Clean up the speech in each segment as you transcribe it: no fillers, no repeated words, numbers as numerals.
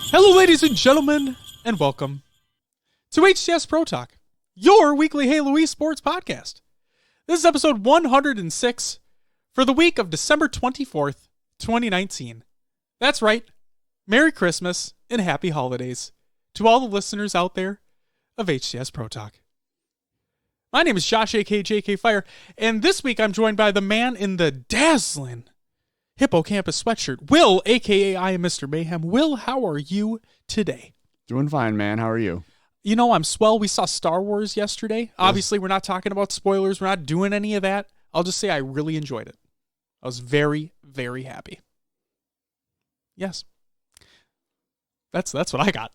Hello, ladies and gentlemen, and welcome to HCS Pro Talk, your weekly Halo esports podcast. This is episode 106 for the week of December 24th, 2019. That's right. Merry Christmas and Happy Holidays to all the listeners out there of HCS Pro Talk. My name is Josh, aka JK Fire, and this week I'm joined by the man in the dazzling Hippocampus sweatshirt, Will, aka I am Mr. Mayhem. Will, how are you today? Doing fine, man. How are you? You know, I'm swell. We saw Star Wars yesterday. Yes. Obviously, we're not talking about spoilers. We're not doing any of that. I'll just say I really enjoyed it. I was very, very happy. Yes. That's what I got.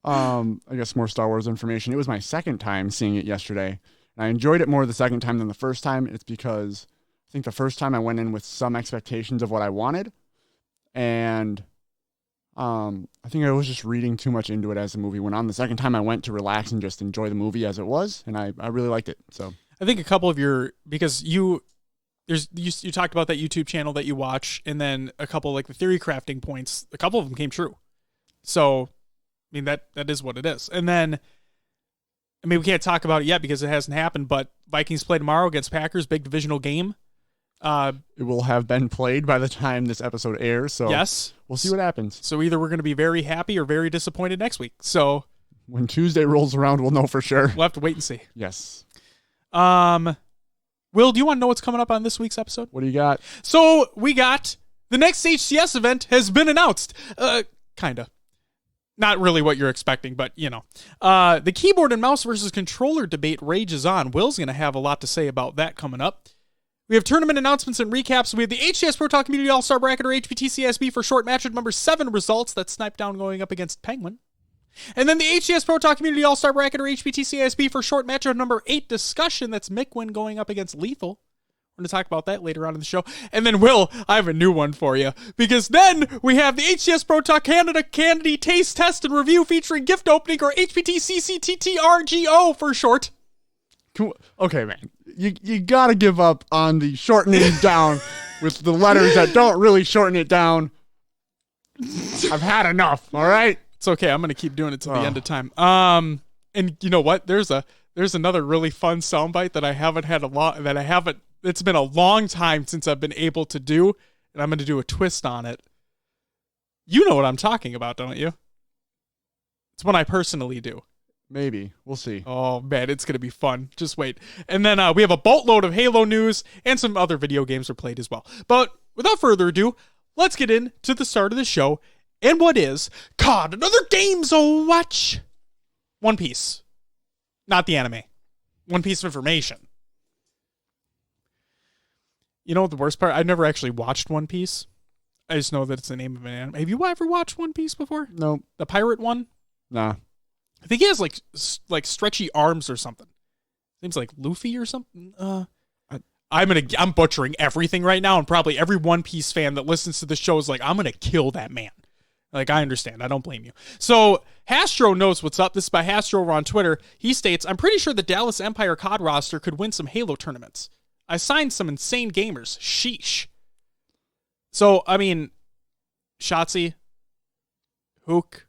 I guess more Star Wars information. It was my second time seeing it yesterday, and I enjoyed it more the second time than the first time. It's because I think the first time I went in with some expectations of what I wanted, and I think I was just reading too much into it as the movie went on. The second time I went to relax and just enjoy the movie as it was, and I really liked it. So I think a couple of because you talked about that YouTube channel that you watch, and then a couple like the theory crafting points, a couple of them came true. So, I mean, that is what it is. And then, I mean, we can't talk about it yet because it hasn't happened, but Vikings play tomorrow against Packers, big divisional game. It will have been played by the time this episode airs, so yes, we'll see what happens. So either we're going to be very happy or very disappointed next week. So when Tuesday rolls around, we'll know for sure. We'll have to wait and see. Yes. Will, do you want to know what's coming up on this week's episode? What do you got? So we got the next HCS event has been announced. Kinda. Not really what you're expecting, but you know. The keyboard and mouse versus controller debate rages on. Will's going to have a lot to say about that coming up. We have tournament announcements and recaps. We have the HCS Pro Talk Community All-Star Bracket, or HPTCASB for short matchup number 7 results. That's Snipe Down going up against Penguin. And then the HCS Pro Talk Community All-Star Bracket, or HPTCASB for short matchup number 8 discussion. That's Mickwin going up against Lethal. We're going to talk about that later on in the show. And then, Will, I have a new one for you. Because then we have the HCS Pro Talk Canada Candy Taste Test and Review featuring gift opening, or HPTCCTTRGO for short. Okay, man. You got to give up on the shortening down with the letters that don't really shorten it down. I've had enough, all right? It's okay. I'm going to keep doing it till the end of time. And you know what? There's another really fun soundbite that I haven't had it's been a long time since I've been able to do, and I'm going to do a twist on it. You know what I'm talking about, don't you? It's one I personally do. Maybe. We'll see. Oh, man, it's going to be fun. Just wait. And then we have a boatload of Halo news and some other video games are played as well. But without further ado, let's get into the start of the show and what is COD, another games watch. One Piece. Not the anime. One piece of information. You know what the worst part? I've never actually watched One Piece. I just know that it's the name of an anime. Have you ever watched One Piece before? No. The pirate one? Nah. I think he has like stretchy arms or something. Seems like Luffy or something. I'm butchering everything right now, and probably every One Piece fan that listens to the show is like, I'm gonna kill that man. Like, I understand. I don't blame you. So Hastro knows what's up. This is by Hastro over on Twitter. He states, I'm pretty sure the Dallas Empire COD roster could win some Halo tournaments. I signed some insane gamers. Sheesh. So, I mean, Shotzi, Hook,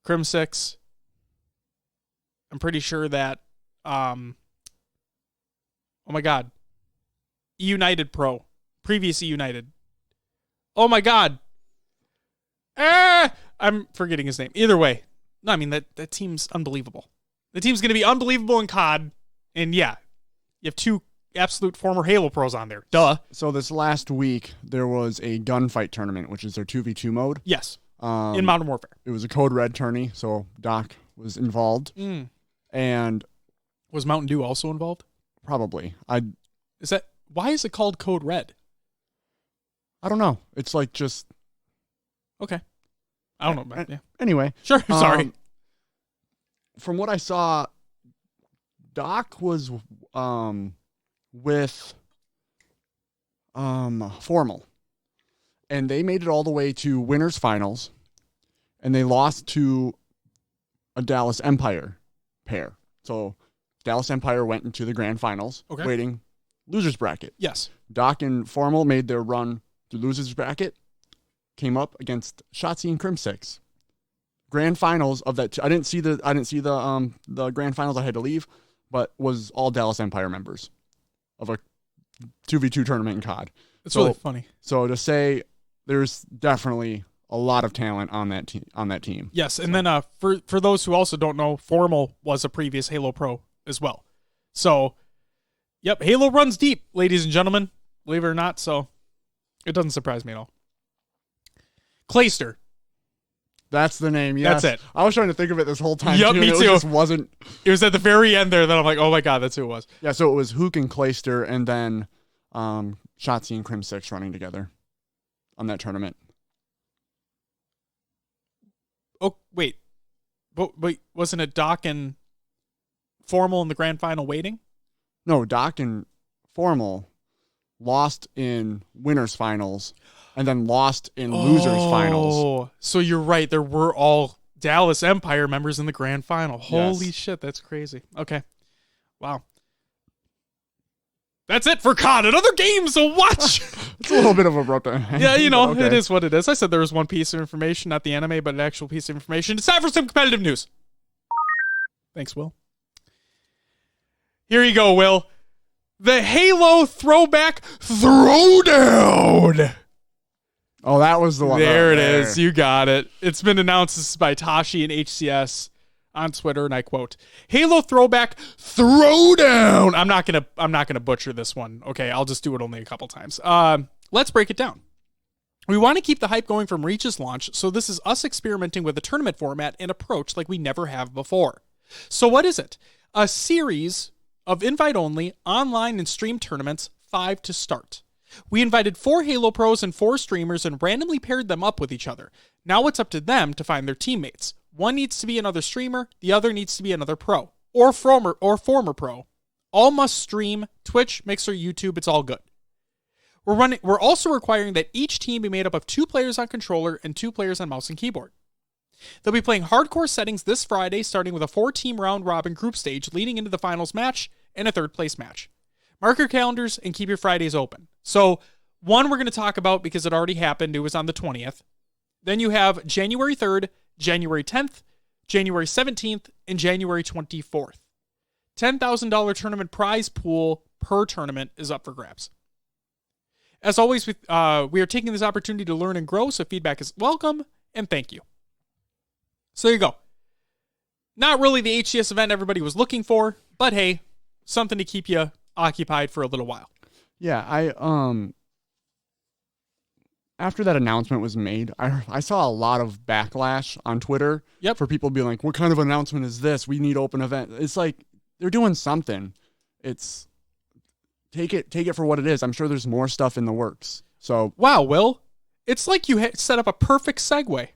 Crim6. I'm pretty sure that, oh my God, United Pro, previous United. Oh my God. I'm forgetting his name. Either way, no, I mean, that team's unbelievable. The team's going to be unbelievable in COD, and yeah, you have 2 absolute former Halo pros on there. Duh. So this last week, there was a gunfight tournament, which is their 2v2 mode. Yes. In Modern Warfare. It was a Code Red tourney, so Doc was involved. And was Mountain Dew also involved? Probably. Why is it called Code Red? I don't know. It's like just... Okay. I don't know. Yeah. Anyway. Sure. Sorry. From what I saw, Doc was with Formal. And they made it all the way to winners finals. And they lost to a Dallas Empire pair. So Dallas Empire went into the grand finals, waiting losers bracket. Yes. Doc and Formal made their run to losers bracket. came up against Shotzi and Crim6. Grand finals of that. I didn't see the grand finals. I had to leave, but was all Dallas Empire members of a 2v2 tournament in COD. It's really funny. So to say there's definitely a lot of talent on that team. Yes, and then for those who also don't know, Formal was a previous Halo Pro as well. So, yep, Halo runs deep, ladies and gentlemen. Believe it or not, so it doesn't surprise me at all. Clayster. That's the name, yes. That's it. I was trying to think of it this whole time, yep, too. Me too. It just wasn't. It was at the very end there that I'm like, oh my God, that's who it was. Yeah, so it was Hook and Clayster and then Shotzi and Crim6 running together on that tournament. Oh, wait. But wasn't it Doc and Formal in the grand final waiting? No, Doc and Formal lost in winners finals and then lost in losers finals. Oh, so you're right. There were all Dallas Empire members in the grand final. Holy shit, that's crazy. Okay. Wow. That's it for COD. Another game to watch. It's a little bit of a abrupt. Yeah, okay. It is what it is. I said there was one piece of information, not the anime, but an actual piece of information. It's time for some competitive news. Thanks, Will. Here you go, Will. The Halo Throwback Throwdown. Oh, that was the one. There it is. You got it. It's been announced. This is by Tashi and HCS on Twitter, and I quote, Halo Throwback Throwdown. I'm not gonna butcher this one. Okay, I'll just do it only a couple times. Let's break it down. We want to keep the hype going from Reach's launch, so this is us experimenting with a tournament format and approach like we never have before. So what is it? A series of invite-only, online, and stream tournaments, 5 to start. We invited 4 Halo pros and 4 streamers and randomly paired them up with each other. Now it's up to them to find their teammates. One needs to be another streamer, the other needs to be another pro, or former pro. All must stream, Twitch, Mixer, YouTube, it's all good. We're also requiring that each team be made up of 2 players on controller and 2 players on mouse and keyboard. They'll be playing hardcore settings this Friday, starting with a 4-team round-robin group stage leading into the finals match and a third-place match. Mark your calendars and keep your Fridays open. So, one we're going to talk about because it already happened. It was on the 20th. Then you have January 3rd, January 10th, January 17th, and January 24th. $10,000 tournament prize pool per tournament is up for grabs. As always, we are taking this opportunity to learn and grow, so feedback is welcome, and thank you. So there you go. Not really the HCS event everybody was looking for, but hey, something to keep you occupied for a little while. Yeah, after that announcement was made, I saw a lot of backlash on Twitter for people being like, what kind of announcement is this? We need open event. It's like, they're doing something. It's, take it for what it is. I'm sure there's more stuff in the works. So wow, Will, it's like you set up a perfect segue.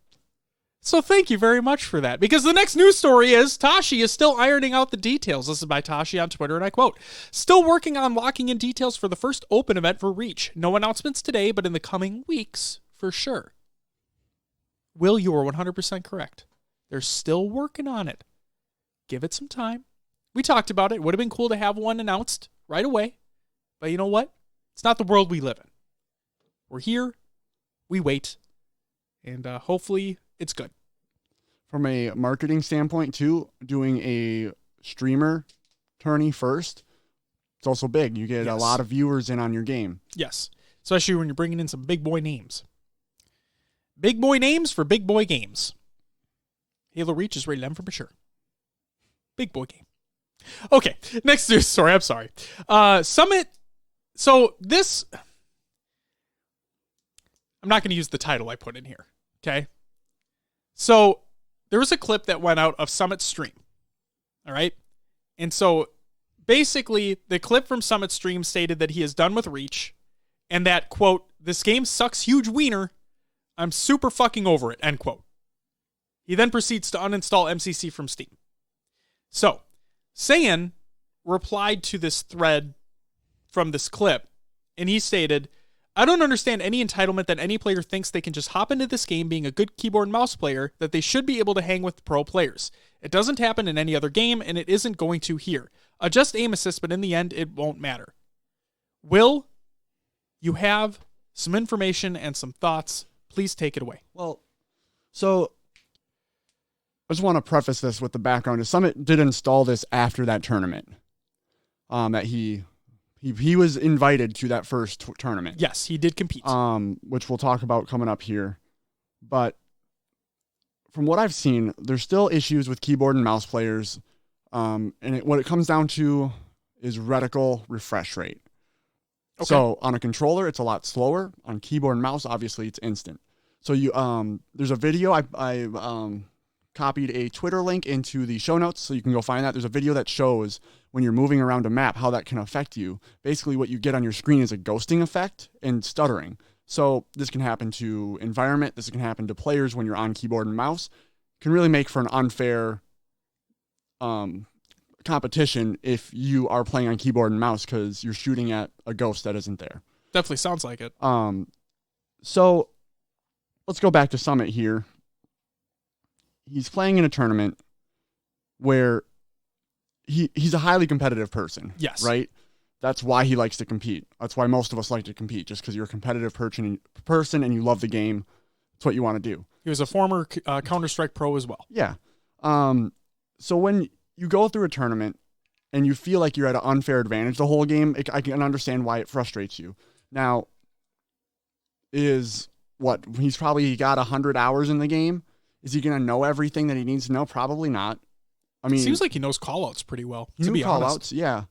So thank you very much for that. Because the next news story is Tashi is still ironing out the details. This is by Tashi on Twitter, and I quote, still working on locking in details for the first open event for Reach. No announcements today, but in the coming weeks, for sure. Will, you are 100% correct. They're still working on it. Give it some time. We talked about it. It would have been cool to have one announced right away. But you know what? It's not the world we live in. We're here. We wait. And hopefully it's good. From a marketing standpoint, too, doing a streamer tourney first, it's also big. You get a lot of viewers in on your game. Yes, especially when you're bringing in some big boy names. Big boy names for big boy games. Halo Reach is rated M for mature. Big boy game. Okay, next news story. I'm sorry. Summit. So this, I'm not going to use the title I put in here. Okay. So there was a clip that went out of Summit's stream. All right. And so basically the clip from Summit's stream stated that he is done with Reach and that, quote, this game sucks huge wiener. I'm super fucking over it, end quote. He then proceeds to uninstall MCC from Steam. So Saiyan replied to this thread from this clip and he stated, I don't understand any entitlement that any player thinks they can just hop into this game being a good keyboard and mouse player, that they should be able to hang with pro players. It doesn't happen in any other game, and it isn't going to here. Just aim assist, but in the end, it won't matter. Will, you have some information and some thoughts. please take it away. Well, so I just want to preface this with the background. Summit did install this after that tournament. That he was invited to that first tournament. Yes, he did compete. Which we'll talk about coming up here. But from what I've seen, there's still issues with keyboard and mouse players. What it comes down to is reticle refresh rate. Okay. So on a controller, it's a lot slower. On keyboard and mouse, obviously, it's instant. So there's a video I copied a Twitter link into the show notes, so you can go find that. There's a video that shows when you're moving around a map how that can affect you. Basically, what you get on your screen is a ghosting effect and stuttering. So this can happen to environment. This can happen to players when you're on keyboard and mouse. It can really make for an unfair competition if you are playing on keyboard and mouse because you're shooting at a ghost that isn't there. Definitely sounds like it. So let's go back to Summit here. He's playing in a tournament where he's a highly competitive person. Yes. Right? That's why he likes to compete. That's why most of us like to compete, just because you're a competitive person and you love the game. That's what you want to do. He was a former Counter-Strike pro as well. Yeah. So when you go through a tournament and you feel like you're at an unfair advantage the whole game, I can understand why it frustrates you. Now, he's probably got 100 hours in the game. Is he going to know everything that he needs to know? Probably not. I mean, seems like he knows callouts pretty well, to be honest. Yeah.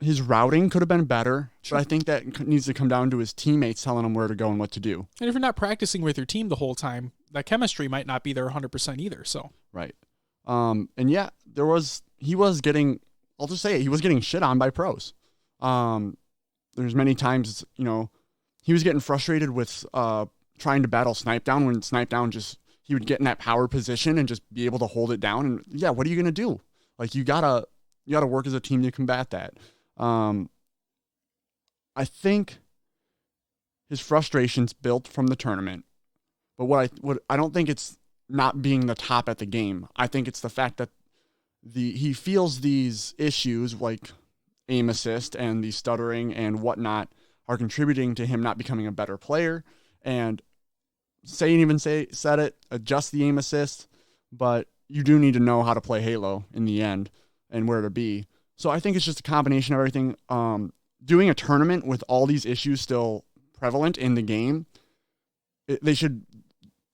His routing could have been better, but I think that needs to come down to his teammates telling him where to go and what to do. And if you're not practicing with your team the whole time, that chemistry might not be there 100% either. So right. And yeah, he was getting shit on by pros. There's many times, he was getting frustrated with trying to battle Snipe Down when Snipe Down he would get in that power position and just be able to hold it down. And yeah, what are you going to do? Like you gotta work as a team to combat that. I think his frustration's built from the tournament, but what I don't think it's not being the top at the game. I think it's the fact that he feels these issues like aim assist and the stuttering and whatnot are contributing to him not becoming a better player. And said it, adjust the aim assist, but you do need to know how to play Halo in the end and where to be. So I think it's just a combination of everything. Doing a tournament with all these issues still prevalent in the game, they should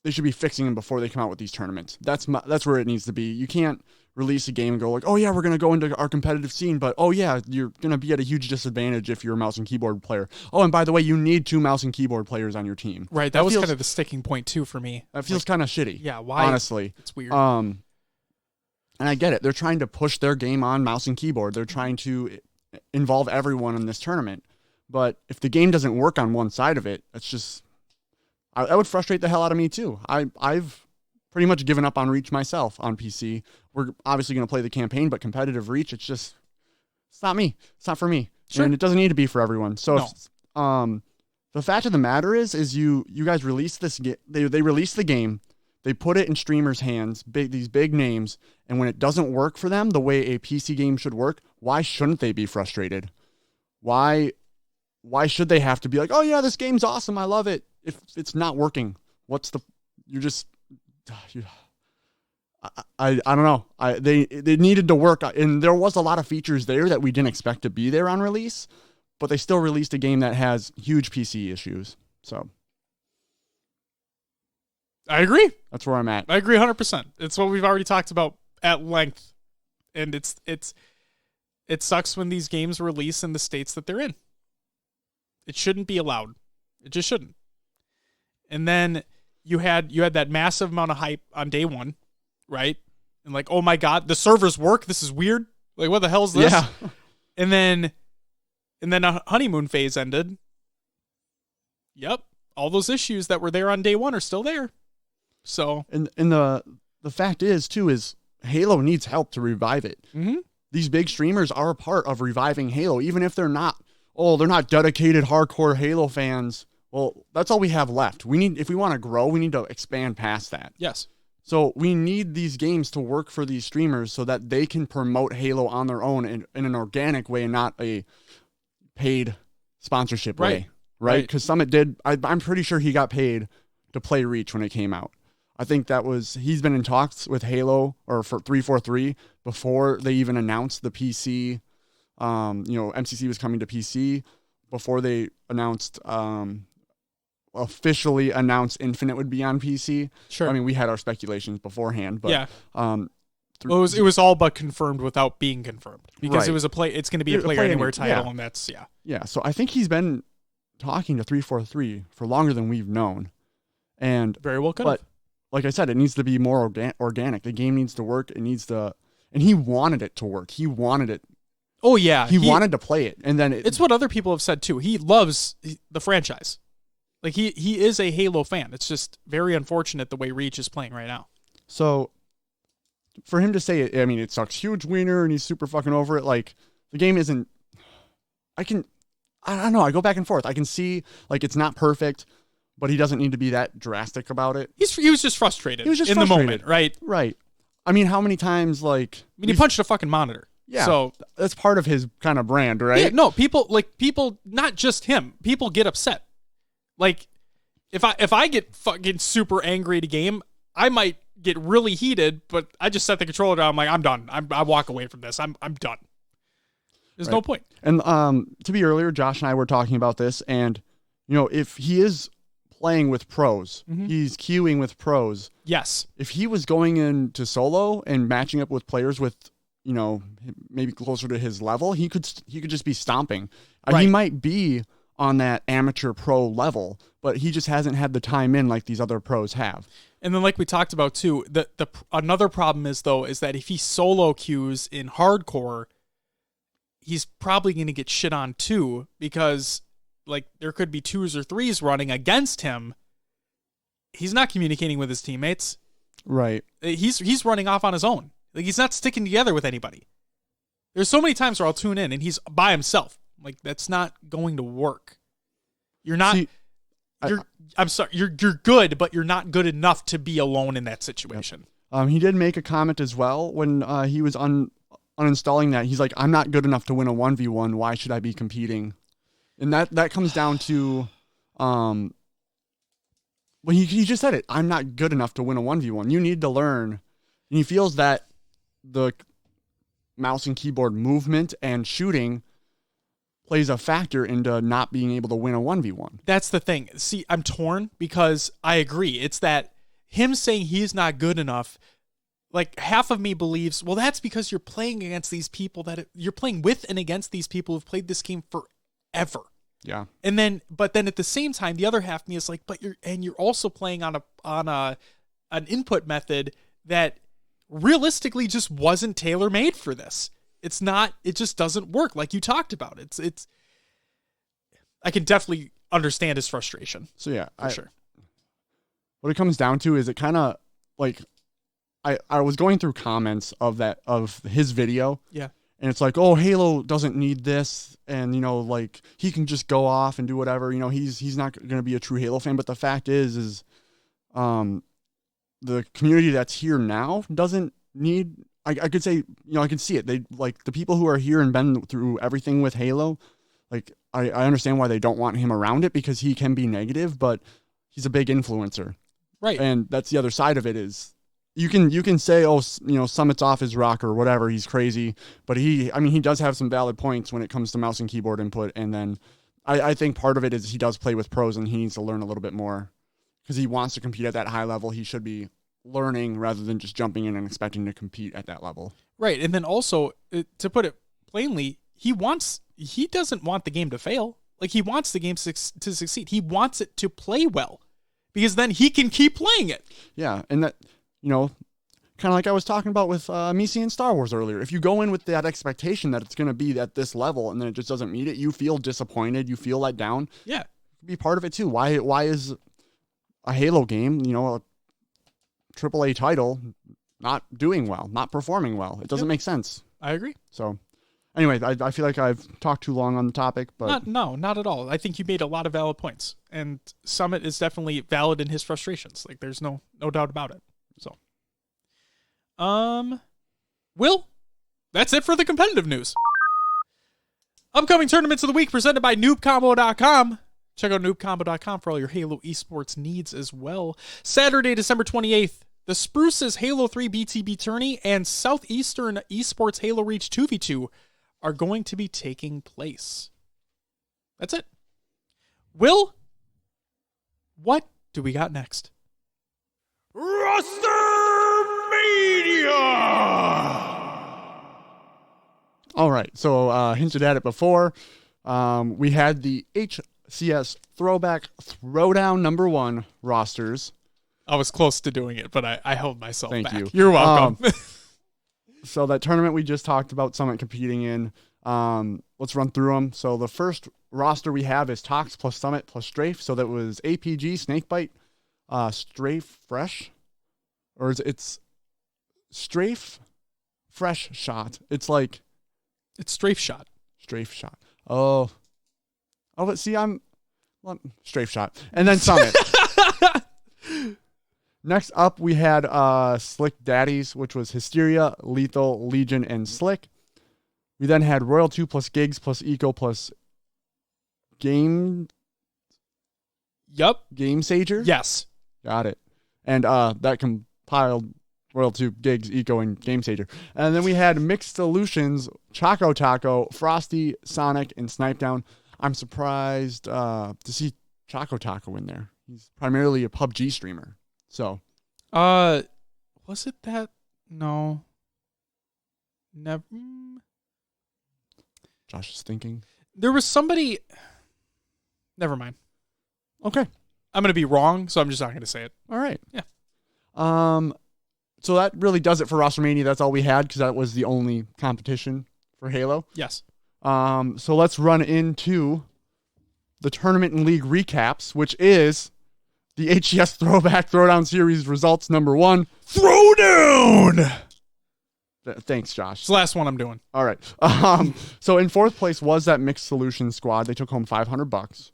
be fixing them before they come out with these tournaments. That's where it needs to be. You can't release a game and go like, oh yeah, we're going to go into our competitive scene, but oh yeah, you're going to be at a huge disadvantage if you're a mouse and keyboard player. Oh, and by the way, you need 2 mouse and keyboard players on your team. Right. That was kind of the sticking point too for me. That feels kind of shitty. Yeah. Why? Honestly. It's weird. And I get it. They're trying to push their game on mouse and keyboard. They're trying to involve everyone in this tournament. But if the game doesn't work on one side of it, it's just, I would frustrate the hell out of me too. I've pretty much given up on Reach myself on PC. We're obviously going to play the campaign, but competitive Reach, it's not me. It's not for me. Sure. And it doesn't need to be for everyone. So no. The fact of the matter is you guys released this. They released the game. They put it in streamers' hands, these big names, and when it doesn't work for them the way a PC game should work, why shouldn't they be frustrated? Why should they have to be like, oh yeah, this game's awesome, I love it, if it's not working? I don't know. They needed to work, and there was a lot of features there that we didn't expect to be there on release, but they still released a game that has huge PC issues. So I agree. That's where I'm at. I agree 100%. It's what we've already talked about at length. And it sucks when these games release in the states that they're in. It shouldn't be allowed. It just shouldn't. And then you had that massive amount of hype on day one, right? And like, oh my God, the servers work. This is weird. Like, what the hell is this? Yeah. And then a honeymoon phase ended. Yep. All those issues that were there on day one are still there. So, and the fact is Halo needs help to revive it. Mm-hmm. These big streamers are a part of reviving Halo, even if they're not dedicated hardcore Halo fans. Well, that's all we have left. If we want to grow, we need to expand past that. Yes. So we need these games to work for these streamers so that they can promote Halo on their own in an organic way and not a paid sponsorship way. right? Because Summit did. I'm pretty sure he got paid to play Reach when it came out. I think he's been in talks with Halo or for 343 before they even announced the PC. MCC was coming to PC before they officially announced Infinite would be on PC. Sure. I mean, we had our speculations beforehand, but yeah. It was all but confirmed without being confirmed because it's going to be a player anywhere title, and that's Yeah, so I think he's been talking to 343 for longer than we've known, and very well could. But like I said, it needs to be more organic. The game needs to work. It needs to, and he wanted it to work. He wanted it. Oh yeah, he wanted to play it, and then it's what other people have said too. He loves the franchise. Like he is a Halo fan. It's just very unfortunate the way Reach is playing right now. So for him to say it, I mean, it sucks huge wiener and he's super fucking over it. Like the game isn't, I don't know. I go back and forth. I can see like it's not perfect, but he doesn't need to be that drastic about it. He was just frustrated. He was just in the moment, right? Right. I mean, how many times he punched a fucking monitor. Yeah. So that's part of his kind of brand, right? Yeah, no, people, not just him. People get upset. Like, if I get fucking super angry at a game, I might get really heated, but I just set the controller down. I'm like, I'm done. I walk away from this. I'm done. There's no point. And to be earlier, Josh and I were talking about this, and if he is playing with pros, he's queuing with pros. Yes. If he was going into solo and matching up with players with maybe closer to his level, he could just be stomping. Right. He might be on that amateur pro level, but he just hasn't had the time in like these other pros have. And then like we talked about too, the another problem is that if he solo queues in hardcore, he's probably going to get shit on too, because like there could be 2s or 3s running against him. He's not communicating with his teammates. Right. He's running off on his own. Like he's not sticking together with anybody. There's so many times where I'll tune in and he's by himself. Like that's not going to work. You're not. I'm sorry. You're good, but you're not good enough to be alone in that situation. He did make a comment as well when he was uninstalling that. He's like, "I'm not good enough to win a 1v1. Why should I be competing?" And that comes down to, well, he just said it. I'm not good enough to win a 1v1. You need to learn. And he feels that the mouse and keyboard movement and shooting plays a factor into not being able to win a 1v1. That's the thing. See, I'm torn because I agree. It's that him saying he's not good enough, like half of me believes, well, that's because you're playing against these people you're playing with and against these people who've played this game forever. Yeah. But then at the same time, the other half of me is like, but you're also playing on an input method that realistically just wasn't tailor-made for this. It's not, it just doesn't work like you talked about. It's I can definitely understand his frustration. So yeah, for sure. What it comes down to is it kind of like, I was going through comments of his video. Yeah. And it's like, oh, Halo doesn't need this. And, like he can just go off and do whatever, he's not going to be a true Halo fan. But the fact is the community that's here now doesn't need, I could say, I can see it. They like the people who are here and been through everything with Halo. Like I understand why they don't want him around it because he can be negative, but he's a big influencer. Right. And that's the other side of it is you can say, oh, Summit's off his rocker or whatever. He's crazy, but he does have some valid points when it comes to mouse and keyboard input. And then I think part of it is he does play with pros and he needs to learn a little bit more because he wants to compete at that high level. He should be learning rather than just jumping in and expecting to compete at that level. Right. And then also, to put it plainly, he doesn't want the game to fail. Like he wants the game to succeed. He wants it to play well because then he can keep playing it. Yeah. And that, kind of like I was talking about with Misi and Star Wars earlier. If you go in with that expectation that it's going to be at this level and then it just doesn't meet it, you feel disappointed, you feel let down. Yeah. Be part of it too. Why is a Halo game, a AAA title, not doing well, not performing well? It doesn't make sense. I agree. So anyway, I feel like I've talked too long on the topic, but not at all. I think you made a lot of valid points, and Summit is definitely valid in his frustrations. Like there's no doubt about it. So, Will, that's it for the competitive news. Upcoming tournaments of the week presented by NoobCombo.com. Check out noobcombo.com for all your Halo esports needs as well. Saturday, December 28th, the Spruce's Halo 3 BTB tourney and Southeastern Esports Halo Reach 2v2 are going to be taking place. That's it. Will, what do we got next? Roster Media! All right, so hinted at it before. We had the HCS Throwback Throwdown #1 rosters. I was close to doing it, but I held myself back. Thank you. You're welcome. So that tournament we just talked about, Summit competing in, let's run through them. So the first roster we have is Tox plus Summit plus Strafe. So that was APG, Snakebite, Strafe Fresh, or it's Strafe Fresh Shot. It's Strafe Shot. Strafe Shot. Oh, but see, Strafe Shot. And then Summit. Next up, we had Slick Daddies, which was Hysteria, Lethal, Legion, and Slick. We then had Royal 2 plus Gigs plus Eco plus Game Sager. Yes. Got it. And that compiled Royal 2, Gigs, Eco, and Game Sager. And then we had Mixed Solutions, Choco Taco, Frosty, Sonic, and Snipe Down. I'm surprised to see Choco Taco in there. He's primarily a PUBG streamer. So, was it that? No. Never. Josh is thinking. There was somebody. Never mind. Okay. I'm going to be wrong, so I'm just not going to say it. All right. Yeah. So that really does it for Rostermania. That's all we had because that was the only competition for Halo. Yes. So let's run into the tournament and league recaps, which is the HCS Throwback Throwdown Series results #1. Throwdown! Thanks, Josh. It's the last one I'm doing. All right. So in 4th place was that Mixed Solutions squad. They took home $500.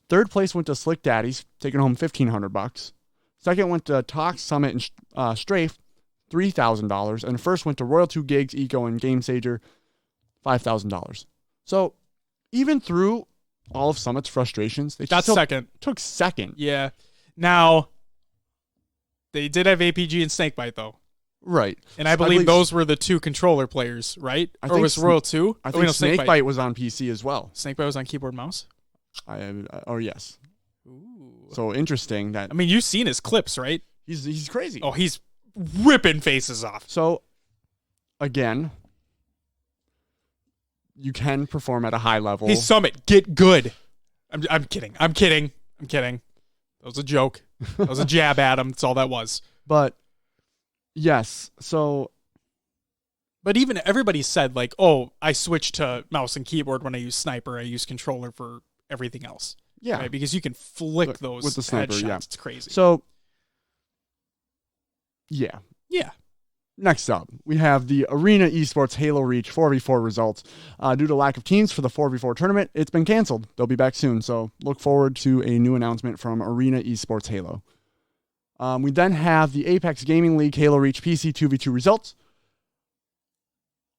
3rd place went to Slick Daddies, taking home $1,500. 2nd went to Tox, Summit, and Strafe, $3,000. And 1st went to Royal 2 Gigs, Eco, and Game Sager, $5,000. So even through all of Summit's frustrations, they got second. Took second. Yeah. Now, they did have APG and Snakebite, though. Right. And I believe those were the 2 controller players, right? Or was Royal 2? I think Snakebite was on PC as well. Snakebite was on keyboard and mouse? Yes. Ooh. So interesting that... I mean, you've seen his clips, right? He's crazy. Oh, he's ripping faces off. So, again, you can perform at a high level. Hey, Summit, get good. I'm kidding. That was a joke. That was a jab at him. That's all that was. But... yes, so... but even everybody said, like, oh, I switched to mouse and keyboard when I use Sniper. I use controller for everything else. Yeah. Right? Because you can flick those with the Sniper, headshots. yeah. It's crazy. So, yeah. Yeah. Next up, we have the Arena Esports Halo Reach 4v4 results. Due to lack of teams for the 4v4 tournament, it's been canceled. They'll be back soon, so look forward to a new announcement from Arena Esports Halo. We then have the Apex Gaming League Halo Reach PC 2v2 results.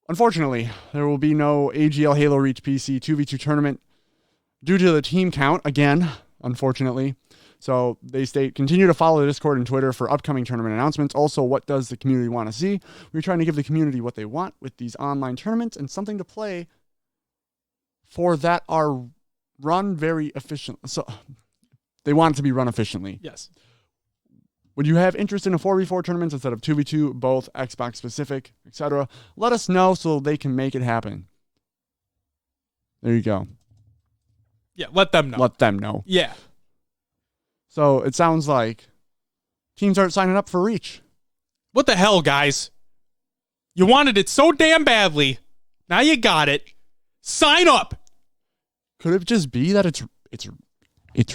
Unfortunately, there will be no AGL Halo Reach PC 2v2 tournament due to the team count, again, unfortunately. So they state, continue to follow the Discord and Twitter for upcoming tournament announcements. Also, what does the community want to see? We're trying to give the community what they want with these online tournaments and something to play for that are run very efficiently. So they want it to be run efficiently. Yes. Would you have interest in a 4v4 tournament instead of 2v2, both Xbox specific, etc.? Let us know so they can make it happen. There you go. Yeah, let them know. Let them know. Yeah. So it sounds like teams aren't signing up for Reach. What the hell, guys? You wanted it so damn badly. Now you got it. Sign up. Could it just be that it's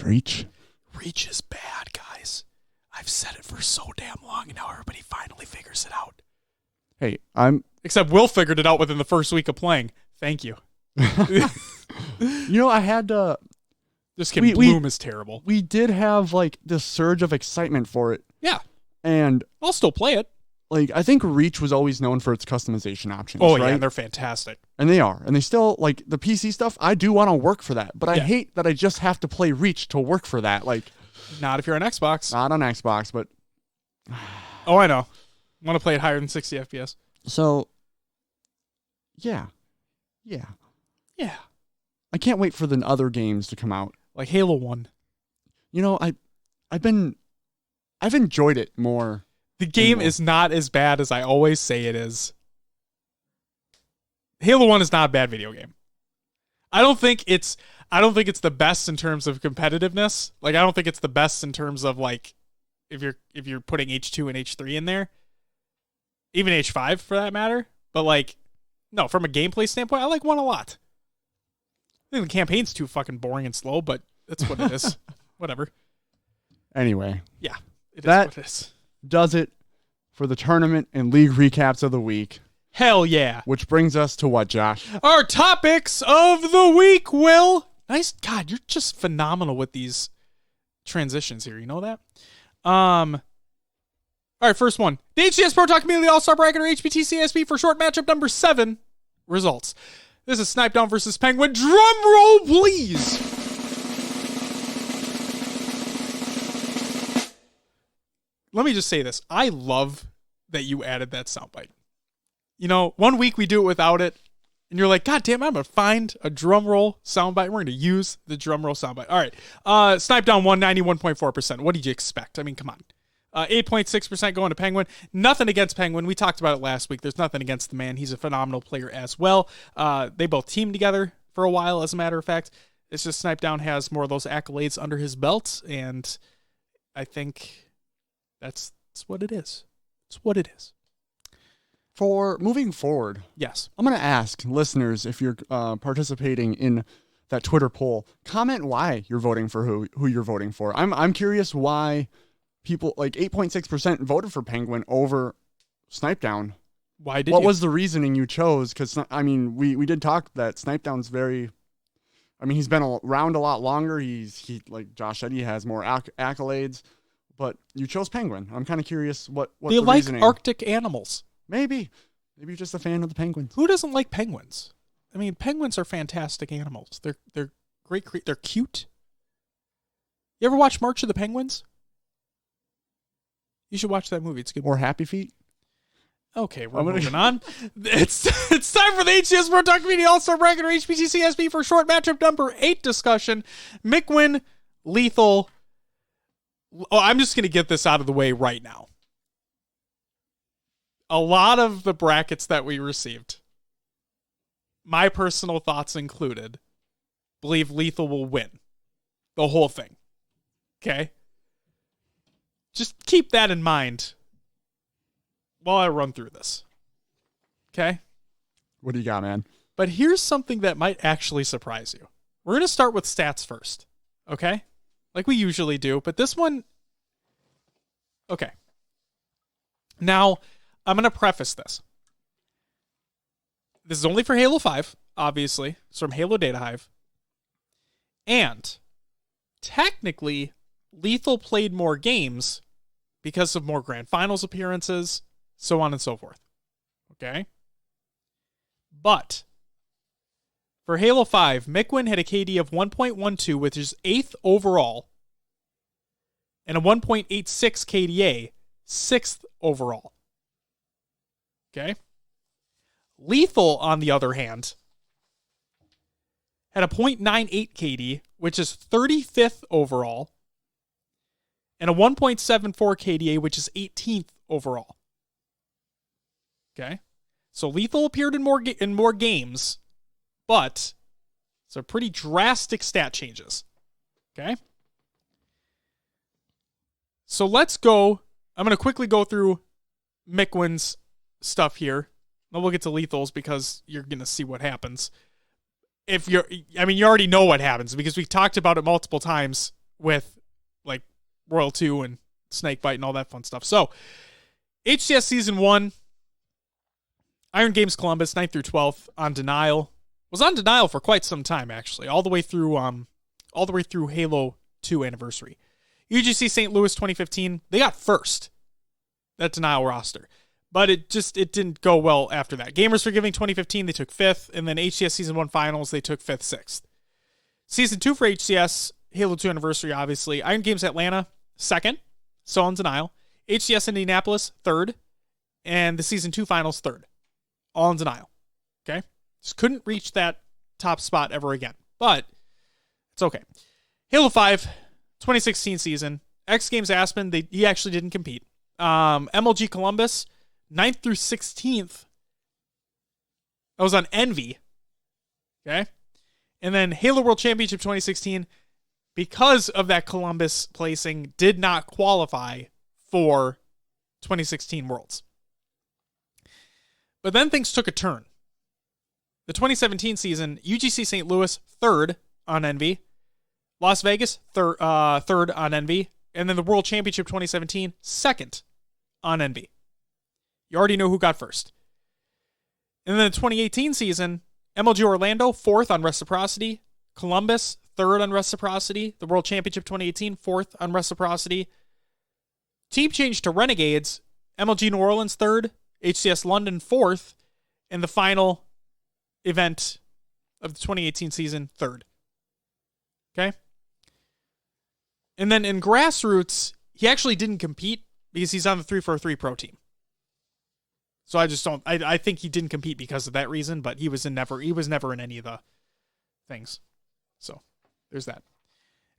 Reach? Reach is bad, guys. I've said it for so damn long, and now everybody finally figures it out. Hey, Except Will figured it out within the first week of playing. Thank you. I had to... This kid Bloom is terrible. We did have, like, this surge of excitement for it. Yeah. And... I'll still play it. like, I think Reach was always known for its customization options. Oh, right? yeah, they're fantastic. And they are. And they still, like, the PC stuff, I do want to work for that. But I Yeah. hate that I just have to play Reach to work for that. Like, Not if you're on Xbox. not on Xbox, but. Oh, I know. Want to play it higher than 60 FPS. So, yeah. Yeah. Yeah. I can't wait for the other games to come out. Like Halo 1. You know, I've enjoyed it more. The game is not as bad as I always say it is. Halo 1 is not a bad video game. I don't think it's the best in terms of competitiveness. Like, I don't think it's the best in terms of, like, if you're putting H2 and H3 in there. Even H5 for that matter. But, like, no, from a gameplay standpoint, I like 1 a lot. I think the campaign's too fucking boring and slow, but that's what it is. Whatever. Anyway. Yeah, it is That what it is. does it for the tournament and league recaps of the week. Hell yeah. Which brings us to what, Josh? Our topics of the week, Will. Nice. God, you're just phenomenal with these transitions here. You know that? All right, first one. The HCS Pro Talk Community All-Star Bracket, or HPTCASB for short, matchup number 7. Results. This is Snipe Down versus Penguin. Drum roll, please. Let me just say this. I love that you added that soundbite. You know, one week we do it without it, and you're like, God damn, I'm going to find a drum roll soundbite. We're going to use the drum roll soundbite. All right. Snipe Down 191.4%. What did you expect? I mean, come on. 8.6% going to Penguin. Nothing against Penguin. We talked about it last week. There's nothing against the man. He's a phenomenal player as well. They both teamed together for a while, as a matter of fact. It's just Snipe Down has more of those accolades under his belt, and I think that's what it is. It's what it is. For moving forward, yes, I'm going to ask listeners, if you're participating in that Twitter poll, comment why you're voting for who you're voting for. I'm curious why people, like 8.6% voted for Penguin over Snipe Down. Why did What you? was the reasoning you chose? Because, I mean, we did talk that Snipe Down's very, I mean, he's been around a lot longer. He like Josh said, he has more accolades, but you chose Penguin. I'm kind of curious what they the like reasoning. Arctic animals. Maybe you're just a fan of the Penguins. Who doesn't like penguins? I mean, penguins are fantastic animals. They're great. They're cute. You ever watch March of the Penguins? You should watch that movie. It's good. Or Happy Feet. Okay, we're moving on. It's time for the HCS Pro Talk Community All-Star Bracket, or HPTCASB for short, matchup number 8 discussion. Mickwin, Lethal. Oh, I'm just going to get this out of the way right now. A lot of the brackets that we received, my personal thoughts included, believe Lethal will win the whole thing. Okay? Just keep that in mind while I run through this. Okay? What do you got, man? But here's something that might actually surprise you. We're going to start with stats first. Okay? Like we usually do. But this one... Okay. Now, I'm going to preface this. This is only for Halo 5, obviously. It's from Halo Data Hive. And technically, Lethal played more games because of more Grand Finals appearances, so on and so forth. Okay? But for Halo 5, Mickwin had a KD of 1.12, which is 8th overall, and a 1.86 KDA, 6th overall. Okay? Lethal, on the other hand, had a 0.98 KD, which is 35th overall, and a 1.74 KDA, which is 18th overall. Okay? So Lethal appeared in more games, but some pretty drastic stat changes. Okay? So let's go. I'm going to quickly go through Mickwin's stuff here. Then we'll get to Lethal's because you're going to see what happens. You already know what happens because we've talked about it multiple times with like Royal 2 and Snakebite and all that fun stuff. So, HCS Season 1, Iron Games Columbus, 9th through 12th, on Denial. Was on Denial for quite some time, actually, all the way through Halo 2 Anniversary. UGC St. Louis 2015, they got first, that Denial roster. But it didn't go well after that. Gamers Forgiving 2015, they took 5th, and then HCS Season 1 Finals, they took 5th, 6th. Season 2 for HCS, Halo 2 Anniversary, obviously. Iron Games Atlanta, 2nd, so in denial. HCS Indianapolis, 3rd, and the Season 2 Finals, 3rd. All in denial. Okay? Just couldn't reach that top spot ever again. But it's okay. Halo 5, 2016 season. X Games Aspen, he actually didn't compete. MLG Columbus, 9th through 16th. That was on Envy. Okay? And then Halo World Championship 2016, because of that Columbus placing, did not qualify for 2016 Worlds. But then things took a turn. The 2017 season, UGC St. Louis, 3rd on Envy. Las Vegas, 3rd on Envy. And then the World Championship 2017, 2nd on Envy. You already know who got first. And then the 2018 season, MLG Orlando, 4th on Reciprocity. Columbus, 3rd on Reciprocity. The World Championship 2018, 4th on Reciprocity. Team changed to Renegades. MLG New Orleans, 3rd. HCS London, 4th. And the final event of the 2018 season, 3rd. Okay? And then in Grassroots, he actually didn't compete because he's on the 343 Pro team. So I think he didn't compete because of that reason, but he was never in any of the things. So there's that.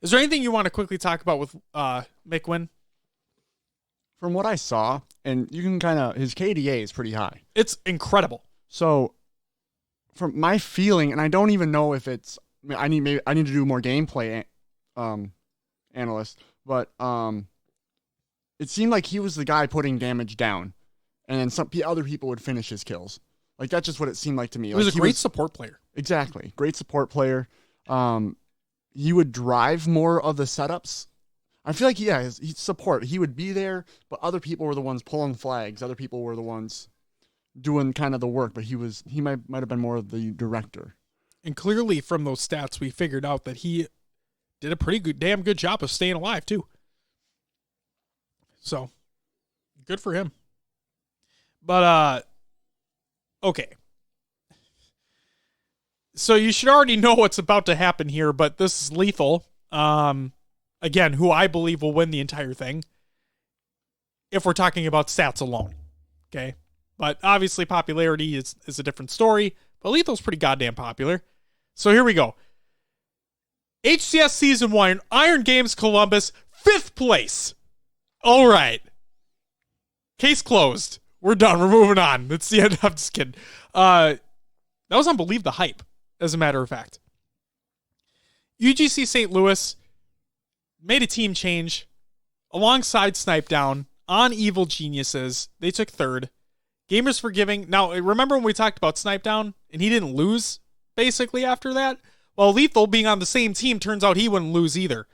Is there anything you want to quickly talk about with McWin? From what I saw, and you can his KDA is pretty high. It's incredible. So from my feeling, and I don't even know if it's, I need to do more gameplay analyst, but it seemed like he was the guy putting damage down, and then some other people would finish his kills. Like, that's just what it seemed like to me. He was a great support player. Exactly. Great support player. He would drive more of the setups. I feel like, he's support. He would be there, but other people were the ones pulling flags. Other people were the ones doing kind of the work, but he might have been more of the director. And clearly from those stats, we figured out that he did a damn good job of staying alive too. So good for him. But, okay. So you should already know what's about to happen here, but this is Lethal. Again, who I believe will win the entire thing. If we're talking about stats alone. Okay. But obviously popularity is a different story, but Lethal's pretty goddamn popular. So here we go. HCS Season 1, Iron Games Columbus, 5th place. All right. Case closed. We're done. We're moving on. That's the end. I'm just kidding. That was on Believe the Hype, as a matter of fact. UGC St. Louis made a team change alongside Snipe Down on Evil Geniuses. They took 3rd. Gamers Forgiving. Now, remember when we talked about Snipe Down and he didn't lose basically after that? Well, Lethal being on the same team, turns out he wouldn't lose either.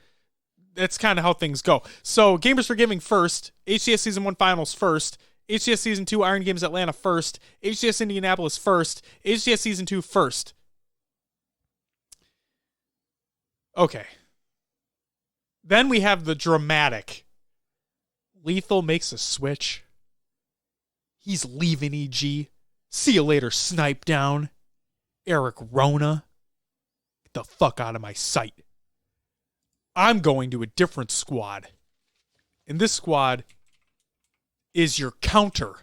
That's kind of how things go. So, Gamers Forgiving 1st. HCS Season 1 Finals 1st. HCS Season 2 Iron Games Atlanta 1st. HCS Indianapolis 1st. HCS Season 2 1st. Okay. Then we have the dramatic. Lethal makes a switch. He's leaving EG. See you later, Snipe Down. Eric Rona. Get the fuck out of my sight. I'm going to a different squad. And this squad is your counter.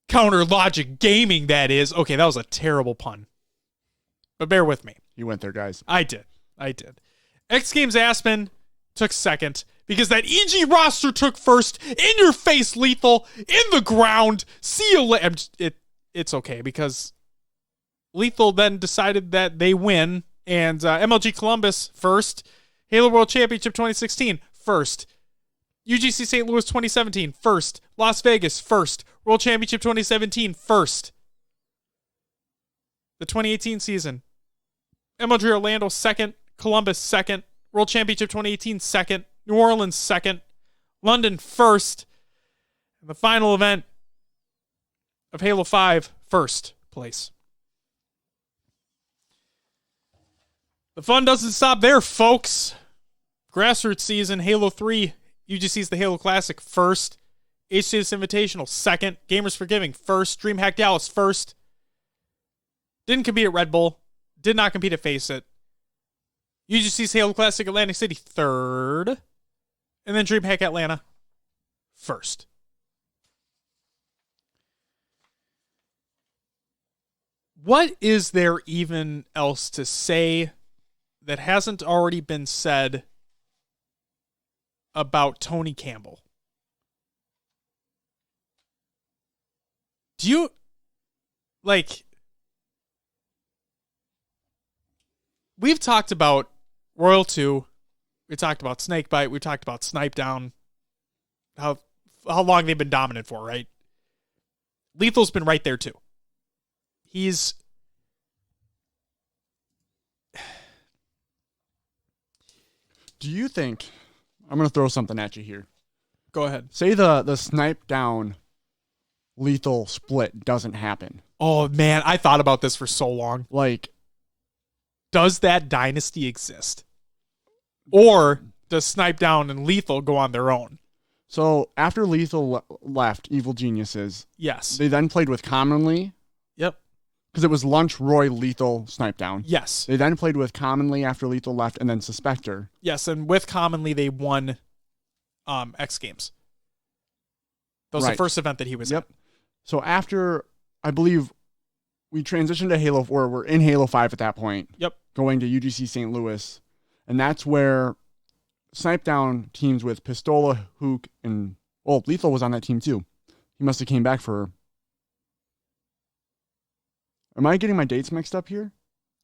Counter Logic Gaming, that is. Okay, that was a terrible pun. But bear with me. You went there, guys. I did. X Games Aspen took 2nd because that EG roster took 1st. In your face, Lethal. In the ground. See you later. It's okay because Lethal then decided that they win. And MLG Columbus 1st. Halo World Championship 2016 1st. UGC St. Louis 2017 1st. Las Vegas 1st. World Championship 2017 1st. The 2018 season. MLG Orlando 2nd. Columbus 2nd. World Championship 2018 2nd. New Orleans 2nd. London 1st. And the final event of Halo 5 1st place. The fun doesn't stop there, folks. Grassroots season, Halo 3, UGC's the Halo Classic 1st. HCS Invitational, second. Gamers for Giving, first. DreamHack Dallas, first. Didn't compete at Red Bull. Did not compete at Face It. UGC's Halo Classic Atlantic City, third. And then DreamHack Atlanta, first. What is there even else to say that hasn't already been said about Tony Campbell? Do you, like, we've talked about Royal 2, we talked about Snakebite, we talked about Snipe Down, how long they've been dominant for, right? Lethal's been right there too. He's... Do you think... I'm going to throw something at you here. Go ahead. Say the Snipe Down Lethal split doesn't happen. Oh, man, I thought about this for so long. Like... Does that dynasty exist? Or does Snipe Down and Lethal go on their own? So, after Lethal left Evil Geniuses... Yes. They then played with Commonly... Yep. Because it was Lunch, Roy, Lethal, Snipe Down. Yes. They then played with Commonly after Lethal left, and then Suspector. Yes, and with Commonly, they won X Games. That was the first event that he was in. So after, I believe, we transitioned to Halo 4, we're in Halo 5 at that point. Yep. Going to UGC St. Louis. And that's where Snipe Down teams with Pistola, Hook, and... Well, Lethal was on that team too. He must have came back for... Am I getting my dates mixed up here?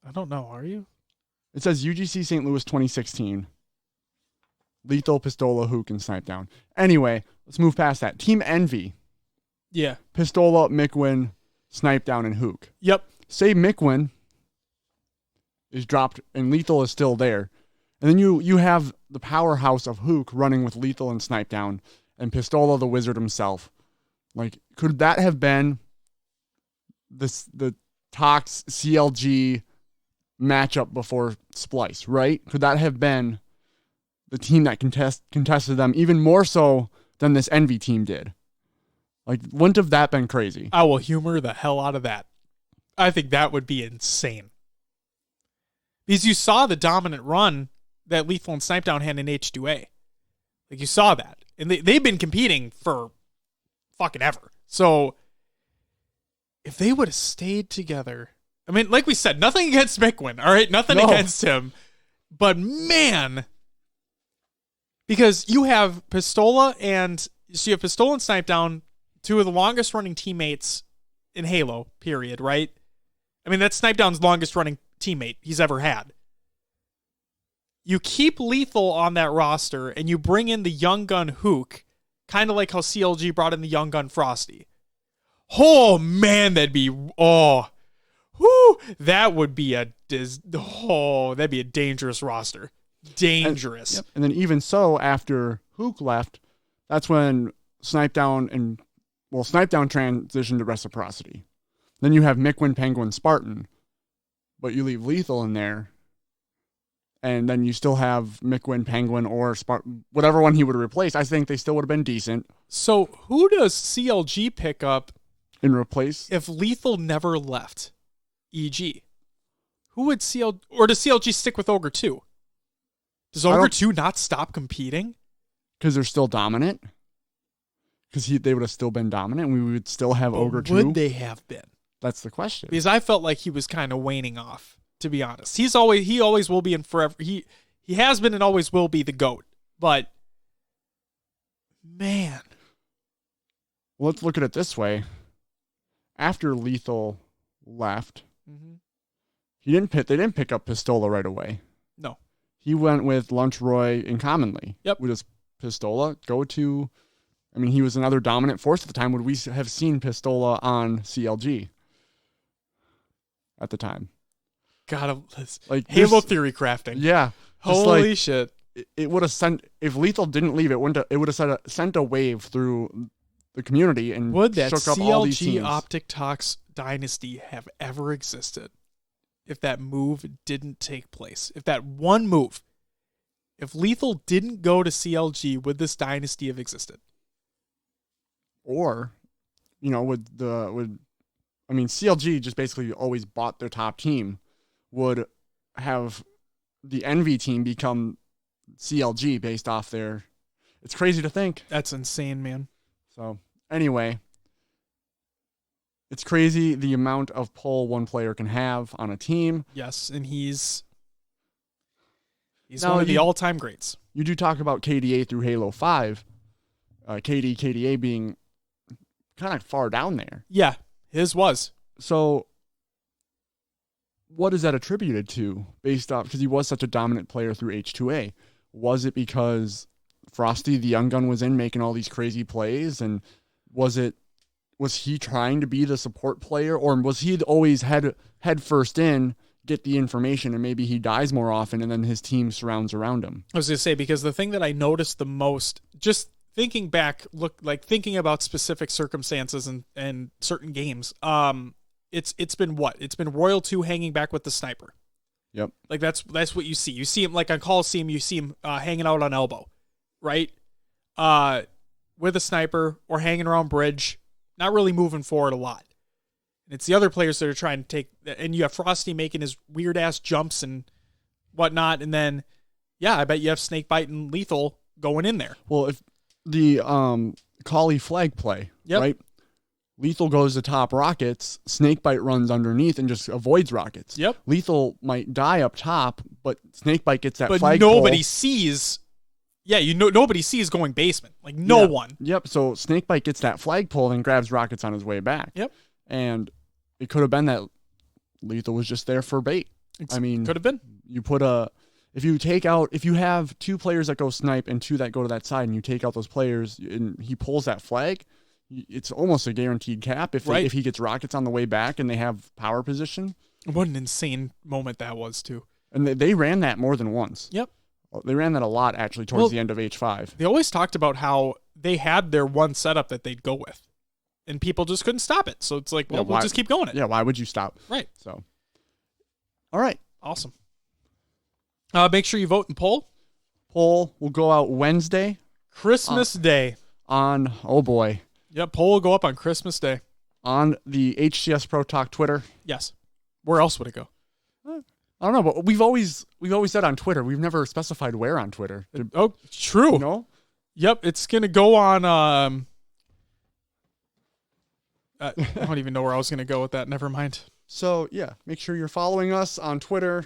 I don't know. Are you? It says UGC St. Louis 2016. Lethal, Pistola, Hook, and Snipe Down. Anyway, let's move past that. Team Envy. Yeah. Pistola, Mickwin, Snipe Down, and Hook. Yep. Say Mickwin is dropped and Lethal is still there. And then you have the powerhouse of Hook running with Lethal and Snipe Down and Pistola, the wizard himself. Like, could that have been the Tox CLG matchup before Splice, right? Could that have been the team that contested them even more so than this Envy team did? Like, wouldn't have that been crazy? I will humor the hell out of that. I think that would be insane. Because you saw the dominant run that Lethal and Snipe Down had in H2A. Like, you saw that. And they've been competing for fucking ever. So... if they would have stayed together, I mean, like we said, nothing against Mickwin, all right? Nothing against him. But man, because you have Pistola and Snipe Down, two of the longest running teammates in Halo, period, right? I mean, that's Snipe Down's longest running teammate he's ever had. You keep Lethal on that roster and you bring in the young gun Hook, kind of like how CLG brought in the young gun Frosty. Oh man, that would be that'd be a dangerous roster. Dangerous. And then even so, after Hook left, that's when Snipe Down transitioned to Reciprocity. Then you have Mickwin, Penguin, Spartan, but you leave Lethal in there, and then you still have Mickwin, Penguin, or Spartan, whatever one he would replace. I think they still would have been decent. So who does CLG pick up and replace if Lethal never left EG? Who would or does CLG stick with Ogre 2? Does Ogre 2 not stop competing? Because they're still dominant? Because they would have still been dominant and we would still have Ogre 2? Would they have been? That's the question. Because I felt like he was kind of waning off, to be honest. He always will be and forever. He has been and always will be the GOAT. But man. Well, let's look at it this way. After Lethal left, they didn't pick up Pistola right away. No. He went with Lunch, Roy, and Commonly. Yep. With his Pistola, he was another dominant force at the time. Would we have seen Pistola on CLG at the time? God, like Halo theory crafting. Yeah. Holy shit. It would have sent, if Lethal didn't leave, it would have sent a wave through the community and would that shook up all these teams. CLG Optic Tox dynasty have ever existed if that move didn't take place? If that one move, if Lethal didn't go to CLG, would this dynasty have existed? Or, CLG just basically always bought their top team, would have the Envy team become CLG based off their. It's crazy to think. That's insane, man. So anyway, it's crazy the amount of pull one player can have on a team. Yes, and he's Now, one of the all-time greats. You do talk about KDA through Halo 5, KDA being kind of far down there. Yeah, his was. So what is that attributed to based off, because he was such a dominant player through H2A? Was it because Frosty the Young Gun was in making all these crazy plays, and was he trying to be the support player, or was he always head first in, get the information, and maybe he dies more often and then his team surrounds around him? I was going to say, because the thing that I noticed the most, just thinking back, thinking about specific circumstances and certain games, it's been what? It's been Royal 2 hanging back with the sniper. Yep. Like that's what you see. You see him like on Coliseum, you see him hanging out on elbow, right? With a sniper or hanging around bridge, not really moving forward a lot. And it's the other players that are trying to take, and you have Frosty making his weird ass jumps and whatnot, and then I bet you have Snakebite and Lethal going in there. Well, if the Collie flag play, right? Lethal goes to top rockets, Snakebite runs underneath and just avoids rockets. Yep. Lethal might die up top, but Snakebite gets that but flag nobody pull. sees. Yeah, nobody sees going basement. Like no one. Yep. So Snakebite gets that flag pull and grabs rockets on his way back. Yep. And it could have been that Lethal was just there for bait. I mean, could have been. If you have two players that go snipe and two that go to that side, and you take out those players and he pulls that flag, it's almost a guaranteed cap if he gets rockets on the way back and they have power position. What an insane moment that was too. And they ran that more than once. Yep. They ran that a lot actually towards the end of H5. They always talked about how they had their one setup that they'd go with, and people just couldn't stop it. So it's like, well, we'll just keep going it. Yeah, why would you stop? Right. So, all right. Awesome. Make sure you vote and poll. Poll will go out Wednesday. Christmas Day. Oh boy. Yep, poll will go up on Christmas Day. On the HCS Pro Talk Twitter. Yes. Where else would it go? I don't know, but we've always said on Twitter. We've never specified where on Twitter. Oh, true. No? Yep, it's going to go on... I don't even know where I was going to go with that. Never mind. So, yeah, make sure you're following us on Twitter,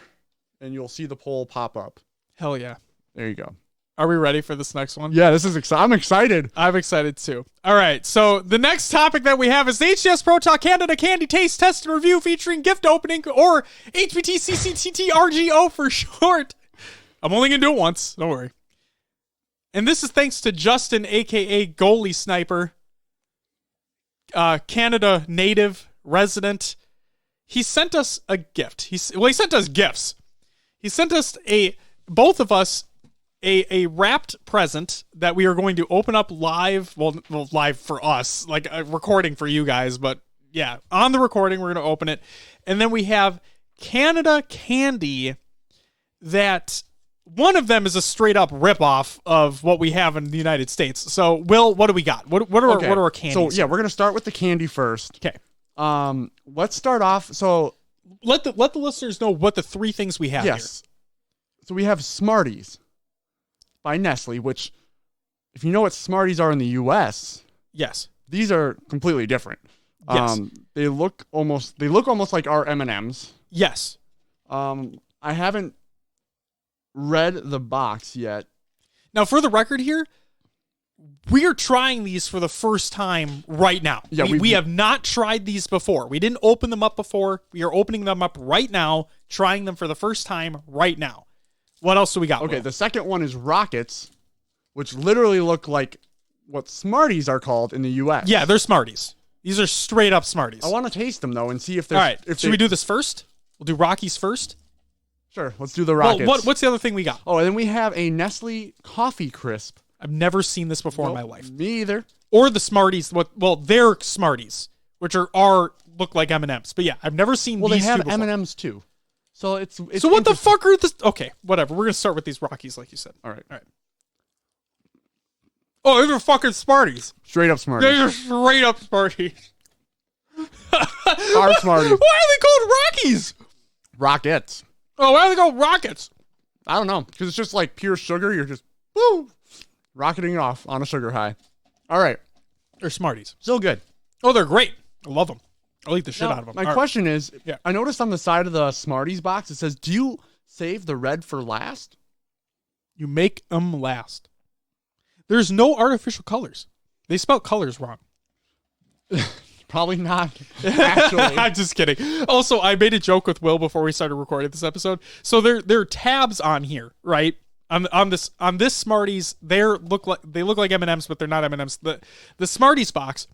and you'll see the poll pop up. Hell yeah. There you go. Are we ready for this next one? Yeah, this is exciting. I'm excited. I'm excited too. All right, so the next topic that we have is the HCS Pro Talk Canada Candy Taste Test and Review featuring gift opening, or HPTCASB for short. I'm only going to do it once. Don't worry. And this is thanks to Justin, a.k.a. Goalie Sniper, Canada native resident. He sent us a gift. He sent us gifts. He sent us both of us, a wrapped present that we are going to open up live. Well, live for us, like a recording for you guys. But yeah, on the recording, we're going to open it. And then we have Canada candy that one of them is a straight up ripoff of what we have in the United States. So, Will, what do we got? What are our candies? So, yeah, we're going to start with the candy first. Okay. Let's start off. So, let the listeners know what the three things we have here. So we have Smarties by Nestle, which, if you know what Smarties are in the U.S., yes, these are completely different. Yes. They look almost like our M&Ms. Yes. I haven't read the box yet. Now, for the record here, we are trying these for the first time right now. Yeah, we have not tried these before. We didn't open them up before. We are opening them up right now, trying them for the first time right now. What else do we got? Okay, Will? the second one is Rockets, which literally look like what Smarties are called in the U.S. Yeah, they're Smarties. These are straight up Smarties. I want to taste them, though, and see if they're... All right, should we do this first? We'll do Rockies first? Sure, let's do the Rockets. Well, what's the other thing we got? Oh, and then we have a Nestle Coffee Crisp. I've never seen this before in my life. Me either. Or the Smarties. They're Smarties, which look like M&Ms. But yeah, I've never seen these two before. Well, they have M&Ms, too. So it's so what the fuck are this? Okay, whatever. We're going to start with these Rockies, like you said. All right. Oh, these are fucking Smarties. Straight up Smarties. These are straight up Smarties. Our Smarties. Why are they called Rockies? Rockets. Oh, why are they called Rockets? I don't know. Because it's just like pure sugar. You're just, woo, rocketing it off on a sugar high. All right. They're Smarties. Still good. Oh, they're great. I love them. I'll eat the shit Now, out of them. my question is, Yeah. I noticed on the side of the Smarties box, it says, do you save the red for last? You make them last. There's no artificial colors. They spelled colors wrong. Probably not, actually. I'm just kidding. Also, I made a joke with Will before we started recording this episode. So there are tabs on here, right? On this Smarties, they look like M&Ms, but they're not M&Ms. The Smarties box,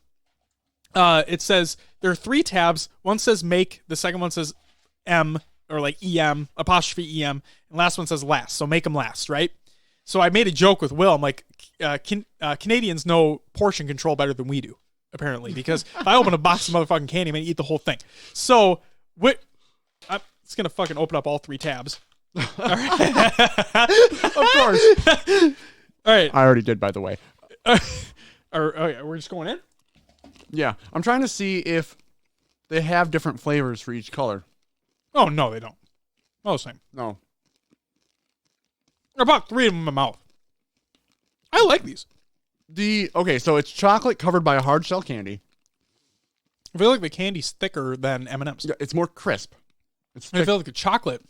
it says there are 3 tabs. One says make, the second one says M, or like EM, apostrophe EM, and last one says last. So make them last, right? So I made a joke with Will. I'm like, Canadians know portion control better than we do, apparently, because if I open a box of motherfucking candy, I'm going to eat the whole thing. So I'm just going to fucking open up all 3 tabs. All right. Of course. All right. I already did, by the way. Okay, we're just going in? Yeah. I'm trying to see if they have different flavors for each color. Oh, no, they don't. Oh, same. No. About 3 of them in my mouth. I like these. Okay, so it's chocolate covered by a hard shell candy. I feel like the candy's thicker than M&M's. Yeah, it's more crisp. It's I thick. feel like the chocolate.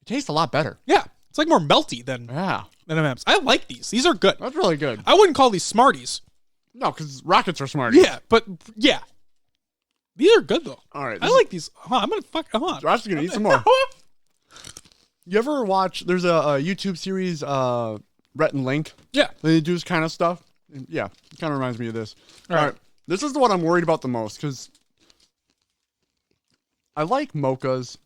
It tastes a lot better. Yeah, it's like more melty than M&M's. I like these. These are good. That's really good. I wouldn't call these Smarties. No, because Rockets are Smarties. Yeah, but yeah. These are good, though. All right. I like these. I'm going to fuck. Hold on. Josh is going to eat some more. You ever watch, there's a YouTube series, Rhett and Link. Yeah. They do this kind of stuff. Yeah, it kind of reminds me of this. All right. This is the one I'm worried about the most, because I like mochas.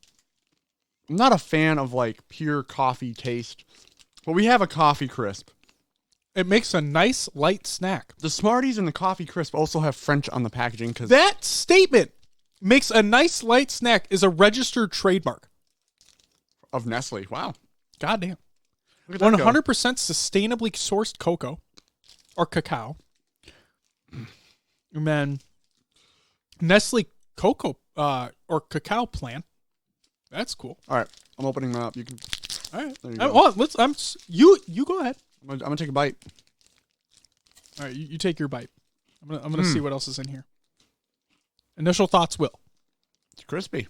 I'm not a fan of, like, pure coffee taste. But we have a coffee crisp. It makes a nice, light snack. The Smarties and the coffee crisp also have French on the packaging. Cause That statement, makes a nice, light snack, is a registered trademark. of Nestle. Wow. Goddamn. Look at that 100% sustainably sourced cocoa or cacao. And then Nestle cocoa or cacao plant. That's cool. All right. I'm opening them up. You can. All right. There you go. You go ahead. I'm gonna take a bite. All right, you take your bite. I'm gonna see what else is in here. Initial thoughts, Will. It's crispy.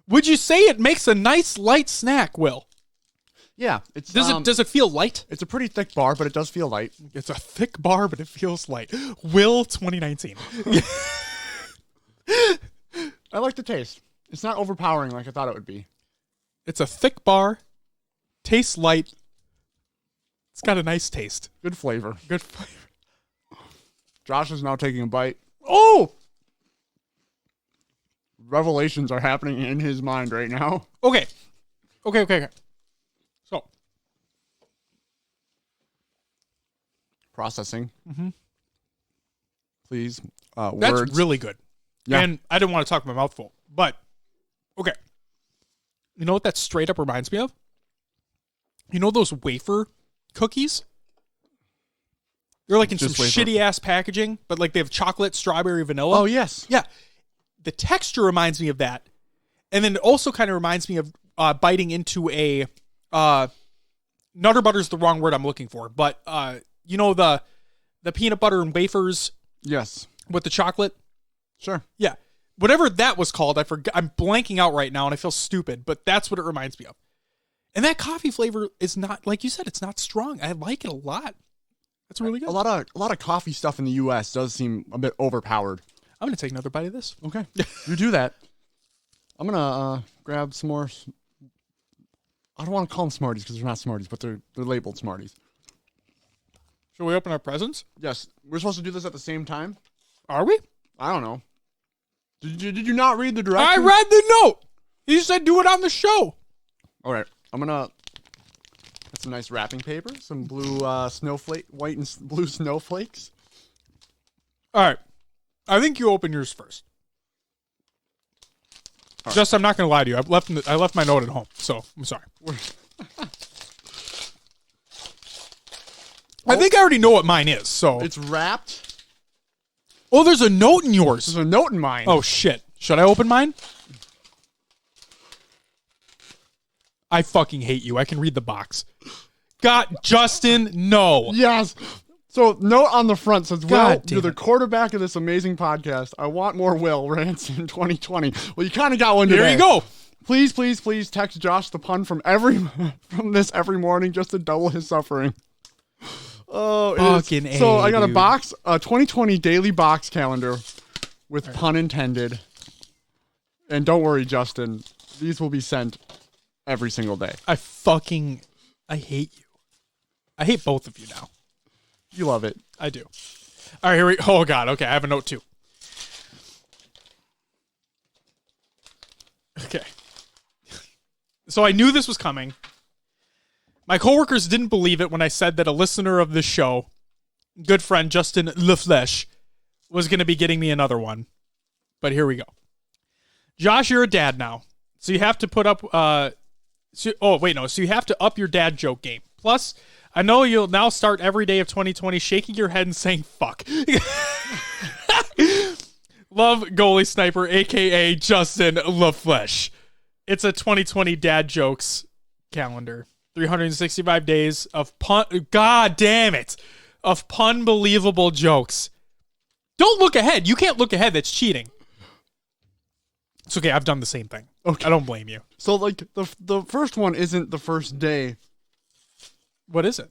Would you say it makes a nice light snack, Will? Yeah. It's Does it feel light? It's a pretty thick bar, but it does feel light. It's a thick bar, but it feels light. Will 2019. I like the taste. It's not overpowering like I thought it would be. It's a thick bar, tastes light. It's got a nice taste. Good flavor. Good flavor. Josh is now taking a bite. Oh! Revelations are happening in his mind right now. Okay. So. Processing. Mm-hmm. Please. That's words. really good. Yeah. And I didn't want to talk my mouth full, but okay. You know what that straight up reminds me of? You know those wafer cookies? They're like in some Just wafer. shitty ass packaging, but like they have chocolate, strawberry, vanilla. Oh, yes. Yeah. The texture reminds me of that. And then it also kind of reminds me of biting into a Nutter Butter's the wrong word I'm looking for, but you know the peanut butter and wafers Yes. with the chocolate? Sure. Yeah. Whatever that was called, I forgot. I'm blanking out right now and I feel stupid, but that's what it reminds me of. And that coffee flavor is not, like you said, it's not strong. I like it a lot. That's really good. A lot of coffee stuff in the U.S. does seem a bit overpowered. I'm going to take another bite of this. Okay. You do that. I'm going to grab some more. I don't want to call them Smarties because they're not Smarties, but they're labeled Smarties. Should we open our presents? Yes. We're supposed to do this at the same time? Are we? I don't know. Did you not read the I directions? read the note. You said do it on the show. All right. I'm going to get some nice wrapping paper, some blue white and blue snowflakes. All right. I think you open yours first. Right. Just, I'm not going to lie to you. I left my note at home, so I'm sorry. I think I already know what mine is. So It's wrapped. oh, there's a note in yours. There's a note in mine. Oh shit! Should I open mine? I fucking hate you. I can read the box. God, Justin, no. Yes. So, note on the front says, Will, God you're damn the it. quarterback of this amazing podcast. I want more Will rants in 2020. Well, you kind of got one today. There you go. Please, please, please text Josh the pun from this every morning just to double his suffering. Oh, Fucking A, so I got dude. a box, a 2020 daily box calendar with pun intended. And don't worry, Justin, these will be sent every single day. I hate you. I hate both of you now. You love it. I do. All right, here we. Oh God. Okay, I have a note too. Okay. So I knew this was coming. My coworkers didn't believe it when I said that a listener of this show, good friend Justin LeFleche, was going to be getting me another one. But here we go. Josh, you're a dad now, so you have to put up. So you have to up your dad joke game. Plus, I know you'll now start every day of 2020 shaking your head and saying "fuck." Love goalie sniper, aka Justin LeFleche. It's a 2020 dad jokes calendar. 365 days of pun. God damn it, of pun-believable jokes. Don't look ahead. You can't look ahead. That's cheating. It's okay. I've done the same thing. Okay. I don't blame you. So, like, the first one isn't the first day. What is it?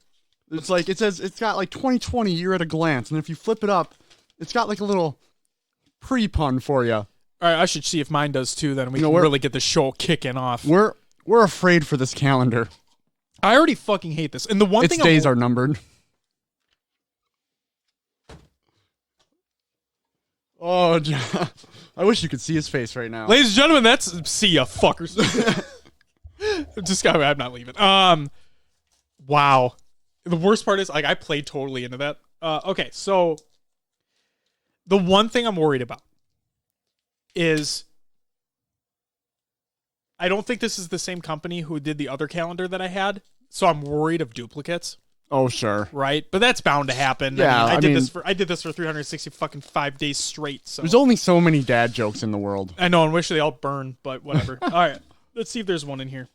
It's like, it says, it's got like 2020 year at a glance. And if you flip it up, it's got like a little pre-pun for you. All right, I should see if mine does too. Then we can we're- really get the show kicking off. We're afraid for this calendar. I already fucking hate this. And the one Its thing days are numbered. Oh, I wish you could see his face right now. ladies and gentlemen, that's see ya fuckers. Just I'm not leaving. Wow. The worst part is like I played totally into that. Okay, so the one thing I'm worried about is I don't think this is the same company who did the other calendar that I had. So I'm worried of duplicates. Oh, sure. Right? But that's bound to happen. Yeah, I I did mean- this for 360 fucking 5 days straight. So There's only so many dad jokes in the world. I know, and wish they all burn, but whatever. All right. Let's see if there's one in here.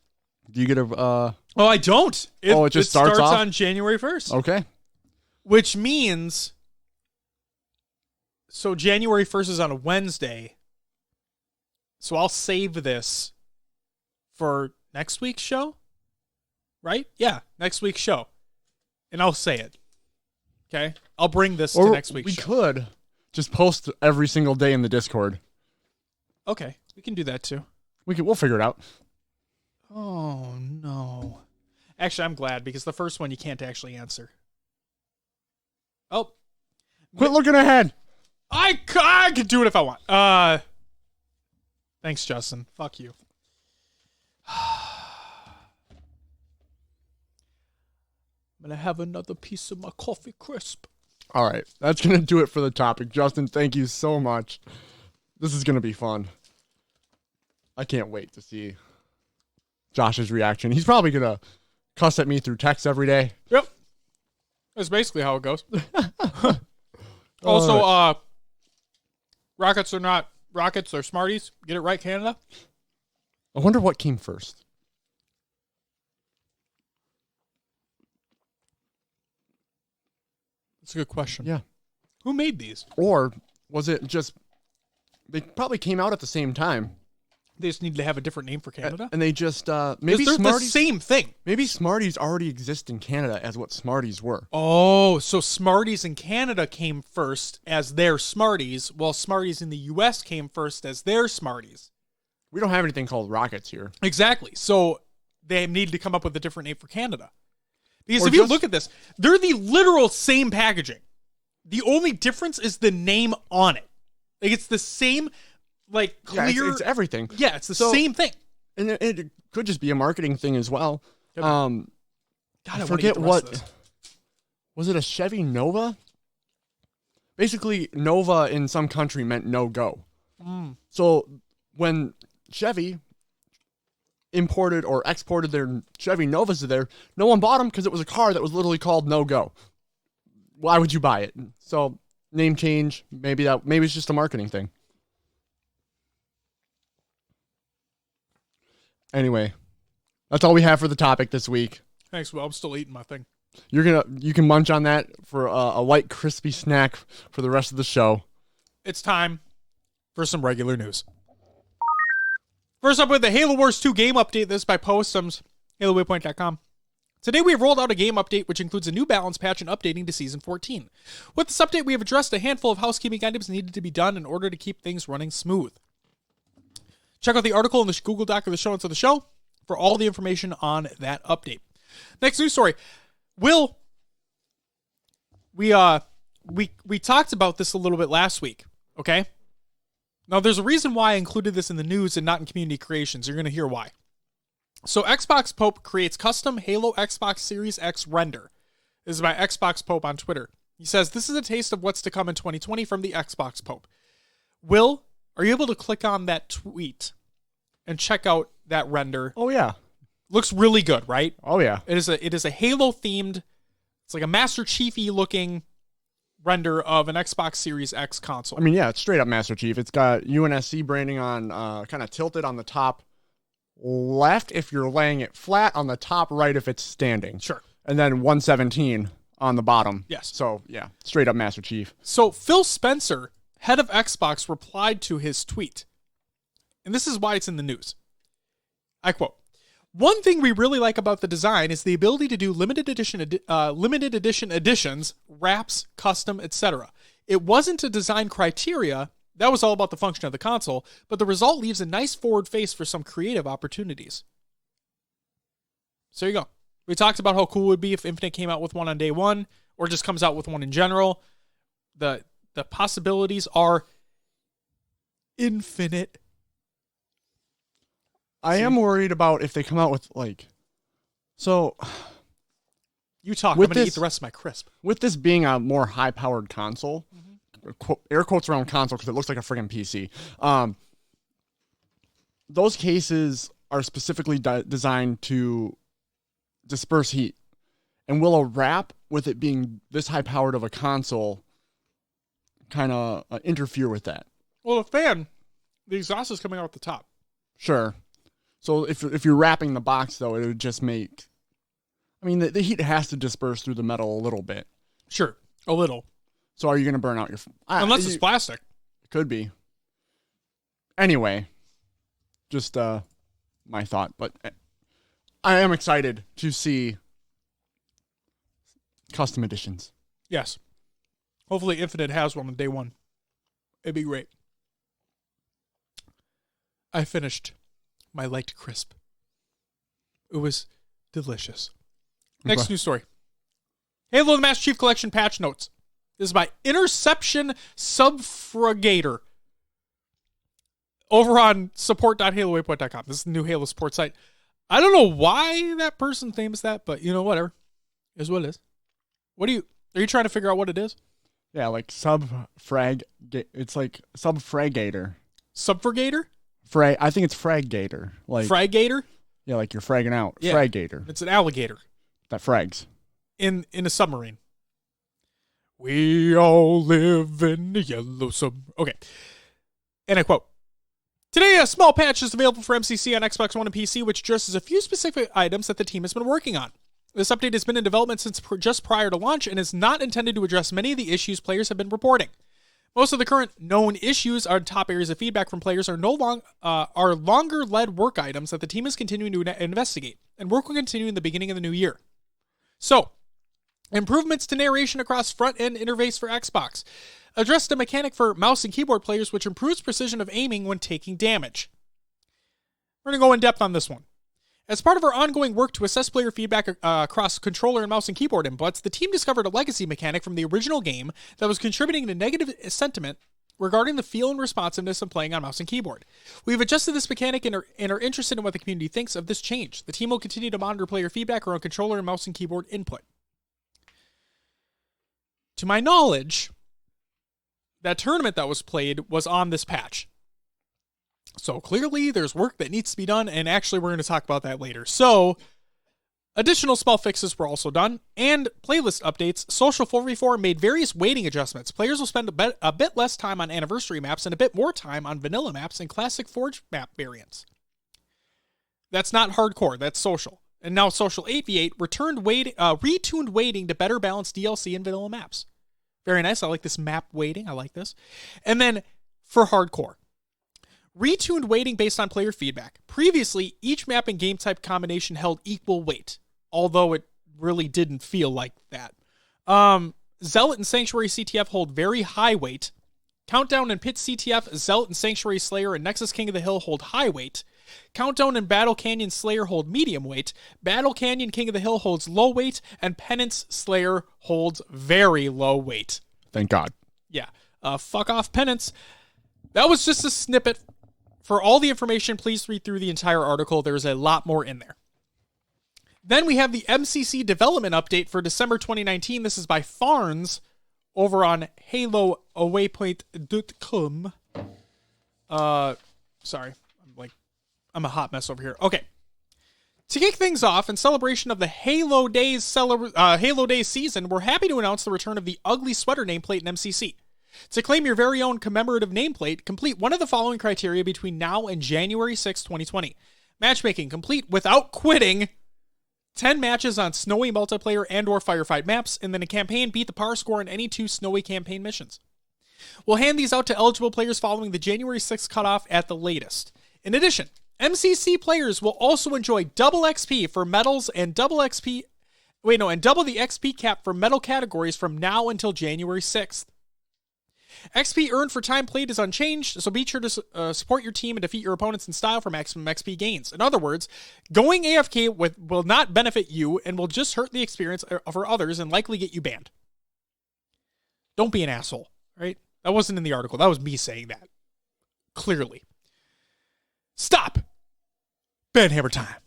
Do you get a, Oh, I don't. it just starts off? on January 1st. okay. Which means so January 1st is on a Wednesday. So I'll save this for next week's show. Right? Yeah, next week's show. And I'll say it. Okay? I'll bring this to next week's show. We could just post every single day in the Discord. Okay, we can do that too. We'll figure it out. Oh, no. Actually, I'm glad because the first one you can't actually answer. Oh. Quit looking ahead. I can do it if I want. Thanks, Justin. Fuck you. I'm going to have another piece of my coffee crisp. All right. That's going to do it for the topic. Justin, thank you so much. This is going to be fun. I can't wait to see Josh's reaction. He's probably going to cuss at me through text every day. Yep. That's basically how it goes. Also, rockets are not rockets, they're Smarties. Get it right, Canada? I wonder what came first. That's a good question. Yeah. Who made these? Or was it just, they probably came out at the same time. They just need to have a different name for Canada? And they just, maybe Maybe they're Smarties, the same thing. maybe Smarties already exist in Canada as what Smarties were. Oh, so Smarties in Canada came first as their Smarties, while Smarties in the U.S. came first as their Smarties. We don't have anything called rockets here. Exactly. So they need to come up with a different name for Canada. Because Or if you just- look at this, they're the literal same packaging. The only difference is the name on it. Like it's the same, like clear. Yeah, it's everything. Yeah, it's the So- same thing. And it could just be a marketing thing as well. Yep. God, God, I forget wanna get the rest what of this. was it, a Chevy Nova? Basically, Nova in some country meant no go. So when Chevy imported or exported their Chevy Novas to there, no one bought them because it was a car that was literally called no go. why would you buy it? So name change, maybe it's just a marketing thing. Anyway, that's all we have for the topic this week. Thanks, Will. I'm still eating my thing. You can munch on that for a light, crispy snack for the rest of the show. It's time for some regular news. First up with the Halo Wars 2 game update. This by Postums, HaloWaypoint.com. Today we have rolled out a game update which includes a new balance patch and updating to Season 14. With this update, we have addressed a handful of housekeeping items needed to be done in order to keep things running smooth. Check out the article in the Google Doc or the show notes of the show for all the information on that update. Next news story. Will, we talked about this a little bit last week, okay? Now, there's a reason why I included this in the news and not in community creations. You're going to hear why. So, Xbox Pope creates custom Halo Xbox Series X render. This is by Xbox Pope on Twitter. He says, this is a taste of what's to come in 2020 from the Xbox Pope. Will, are you able to click on that tweet and check out that render? Oh, yeah. Looks really good, right? Oh, yeah. It is a Halo-themed, it's like a Master Chief-y looking render of an Xbox Series X console. I mean, yeah, it's straight up Master Chief. It's got UNSC branding on, kind of tilted on the top left if you're laying it flat, on the top right if it's standing. Sure. And then 117 on the bottom. Yes. So, yeah, straight up Master Chief. So, Phil Spencer, head of Xbox, replied to his tweet. And this is why it's in the news. I quote, "One thing we really like about the design is the ability to do limited edition editions, wraps, custom, etc. It wasn't a design criteria. That was all about the function of the console, but the result leaves a nice forward face for some creative opportunities." So there you go. We talked about how cool it would be if Infinite came out with one on day one, or just comes out with one in general. The possibilities are infinite. I am worried about if they come out with, so... You talk, I'm going to eat the rest of my crisp. With this being a more high-powered console, air quotes around console because it looks like a friggin' PC, those cases are specifically designed to disperse heat. And will a wrap, with it being this high-powered of a console, kind of interfere with that? Well, the fan, the exhaust is coming out the top. Sure. So if you're wrapping the box, though, it would just make... I mean, the heat has to disperse through the metal a little bit. Sure, a little. So are you going to burn out your... Unless it's plastic. It could be. Anyway, just my thought. But I am excited to see custom editions. Yes. Hopefully Infinite has one on day one. It'd be great. I finished my light crisp. It was delicious. Next news story. Halo the Master Chief Collection patch notes. This is by Interception Subfragator. Over on support.halowaypoint.com. This is the new Halo support site. I don't know why that person names that, but whatever. It is what it is. Are you trying to figure out what it is? Yeah, like it's like subfragator. Subfragator? I think it's fraggator. Like Fraggator? Yeah, like you're fragging out. Yeah. Fraggator. It's an alligator. That frags. In a submarine. We all live in the yellow sub. Okay. And I quote, "Today, a small patch is available for MCC on Xbox One and PC, which addresses a few specific items that the team has been working on. This update has been in development since just prior to launch and is not intended to address many of the issues players have been reporting. Most of the current known issues are top areas of feedback from players are longer-led work items that the team is continuing to investigate, and work will continue in the beginning of the new year. So, improvements to narration across front-end interface for Xbox. Addressed a mechanic for mouse and keyboard players which improves precision of aiming when taking damage." We're going to go in depth on this one. As part of our ongoing work to assess player feedback across controller and mouse and keyboard inputs, the team discovered a legacy mechanic from the original game that was contributing to negative sentiment regarding the feel and responsiveness of playing on mouse and keyboard. We've adjusted this mechanic and are interested in what the community thinks of this change. The team will continue to monitor player feedback around controller and mouse and keyboard input. To my knowledge, that tournament that was played was on this patch. So clearly there's work that needs to be done, and actually we're going to talk about that later. So Additional small fixes were also done, and playlist updates. Social 4v4 made various weighting adjustments. Players will spend a bit less time on anniversary maps and a bit more time on vanilla maps and classic Forge map variants. That's not hardcore, that's social. And now Social 8v8 retuned weighting to better balance DLC and vanilla maps. Very nice, I like this map weighting, I like this. And then for hardcore, retuned weighting based on player feedback. Previously, each map and game type combination held equal weight, although it really didn't feel like that. Zealot and Sanctuary CTF hold very high weight. Countdown and Pit CTF, Zealot and Sanctuary Slayer, and Nexus King of the Hill hold high weight. Countdown and Battle Canyon Slayer hold medium weight. Battle Canyon King of the Hill holds low weight, and Penance Slayer holds very low weight. Thank God. Yeah. Fuck off, Penance. That was just a snippet. For all the information, please read through the entire article. There's a lot more in there. Then we have the MCC development update for December 2019. This is by Farns over on HaloAwaypoint.com. Sorry. I'm a hot mess over here. Okay. To kick things off, in celebration of the Halo Days season, we're happy to announce the return of the Ugly Sweater nameplate in MCC. To claim your very own commemorative nameplate, complete one of the following criteria between now and January 6, 2020. Matchmaking complete without quitting 10 matches on snowy multiplayer and or firefight maps, and then a campaign beat the par score in any 2 snowy campaign missions. We'll hand these out to eligible players following the January 6th cutoff at the latest. In addition, MCC players will also enjoy double XP for medals and double the XP cap for medal categories from now until January 6th. XP earned for time played is unchanged, so be sure to support your team and defeat your opponents in style for maximum XP gains. In other words, going AFK will not benefit you and will just hurt the experience for others and likely get you banned. Don't be an asshole, right? That wasn't in the article. That was me saying that. Clearly. Stop! Banhammer time.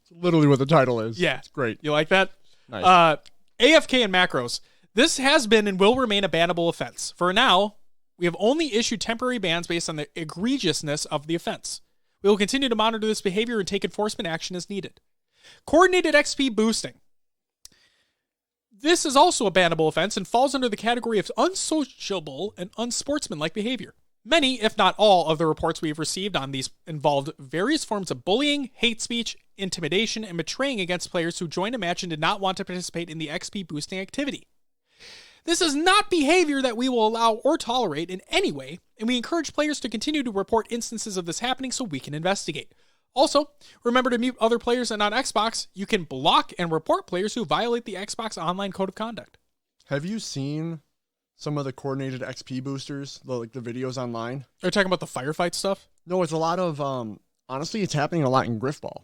It's literally what the title is. Yeah. It's great. You like that? Nice. AFK and macros. This has been and will remain a bannable offense. For now, we have only issued temporary bans based on the egregiousness of the offense. We will continue to monitor this behavior and take enforcement action as needed. Coordinated XP boosting. This is also a bannable offense and falls under the category of unsociable and unsportsmanlike behavior. Many, if not all, of the reports we have received on these involved various forms of bullying, hate speech, intimidation, and betraying against players who joined a match and did not want to participate in the XP boosting activity. This is not behavior that we will allow or tolerate in any way, and we encourage players to continue to report instances of this happening so we can investigate. Also, remember to mute other players, and on Xbox, you can block and report players who violate the Xbox Online Code of Conduct. Have you seen some of the coordinated XP boosters, the videos online? Are you talking about the firefight stuff? No, it's a lot of, honestly, it's happening a lot in Griffball.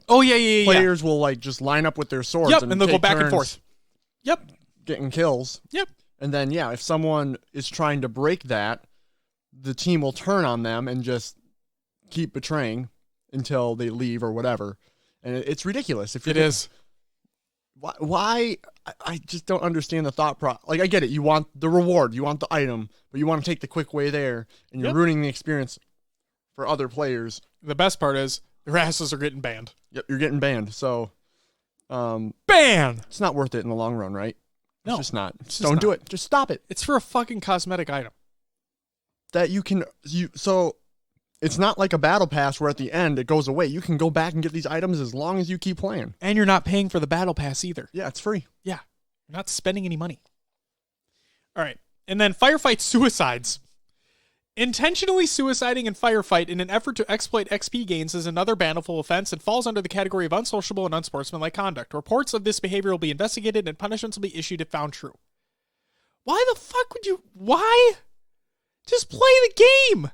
Players will, just line up with their swords. Yep, and they'll go back and forth. Yep. Getting kills. Yep. And then, if someone is trying to break that, the team will turn on them and just keep betraying until they leave or whatever. And it's ridiculous. It is. Why? I just don't understand the thought process. I get it. You want the reward. You want the item. But you want to take the quick way there. And you're ruining the experience for other players. The best part is their asses are getting banned. Yep, you're getting banned. So, ban! It's not worth it in the long run, right? No. It's just not. Don't do it. Just stop it. It's for a fucking cosmetic item. That so it's not like a battle pass where at the end it goes away. You can go back and get these items as long as you keep playing. And you're not paying for the battle pass either. Yeah, it's free. Yeah. You're not spending any money. All right. And then firefight suicides. Intentionally suiciding in firefight in an effort to exploit XP gains is another bannable offense and falls under the category of unsociable and unsportsmanlike conduct. Reports of this behavior will be investigated and punishments will be issued if found true. Why the fuck would you... Why? Just play the game!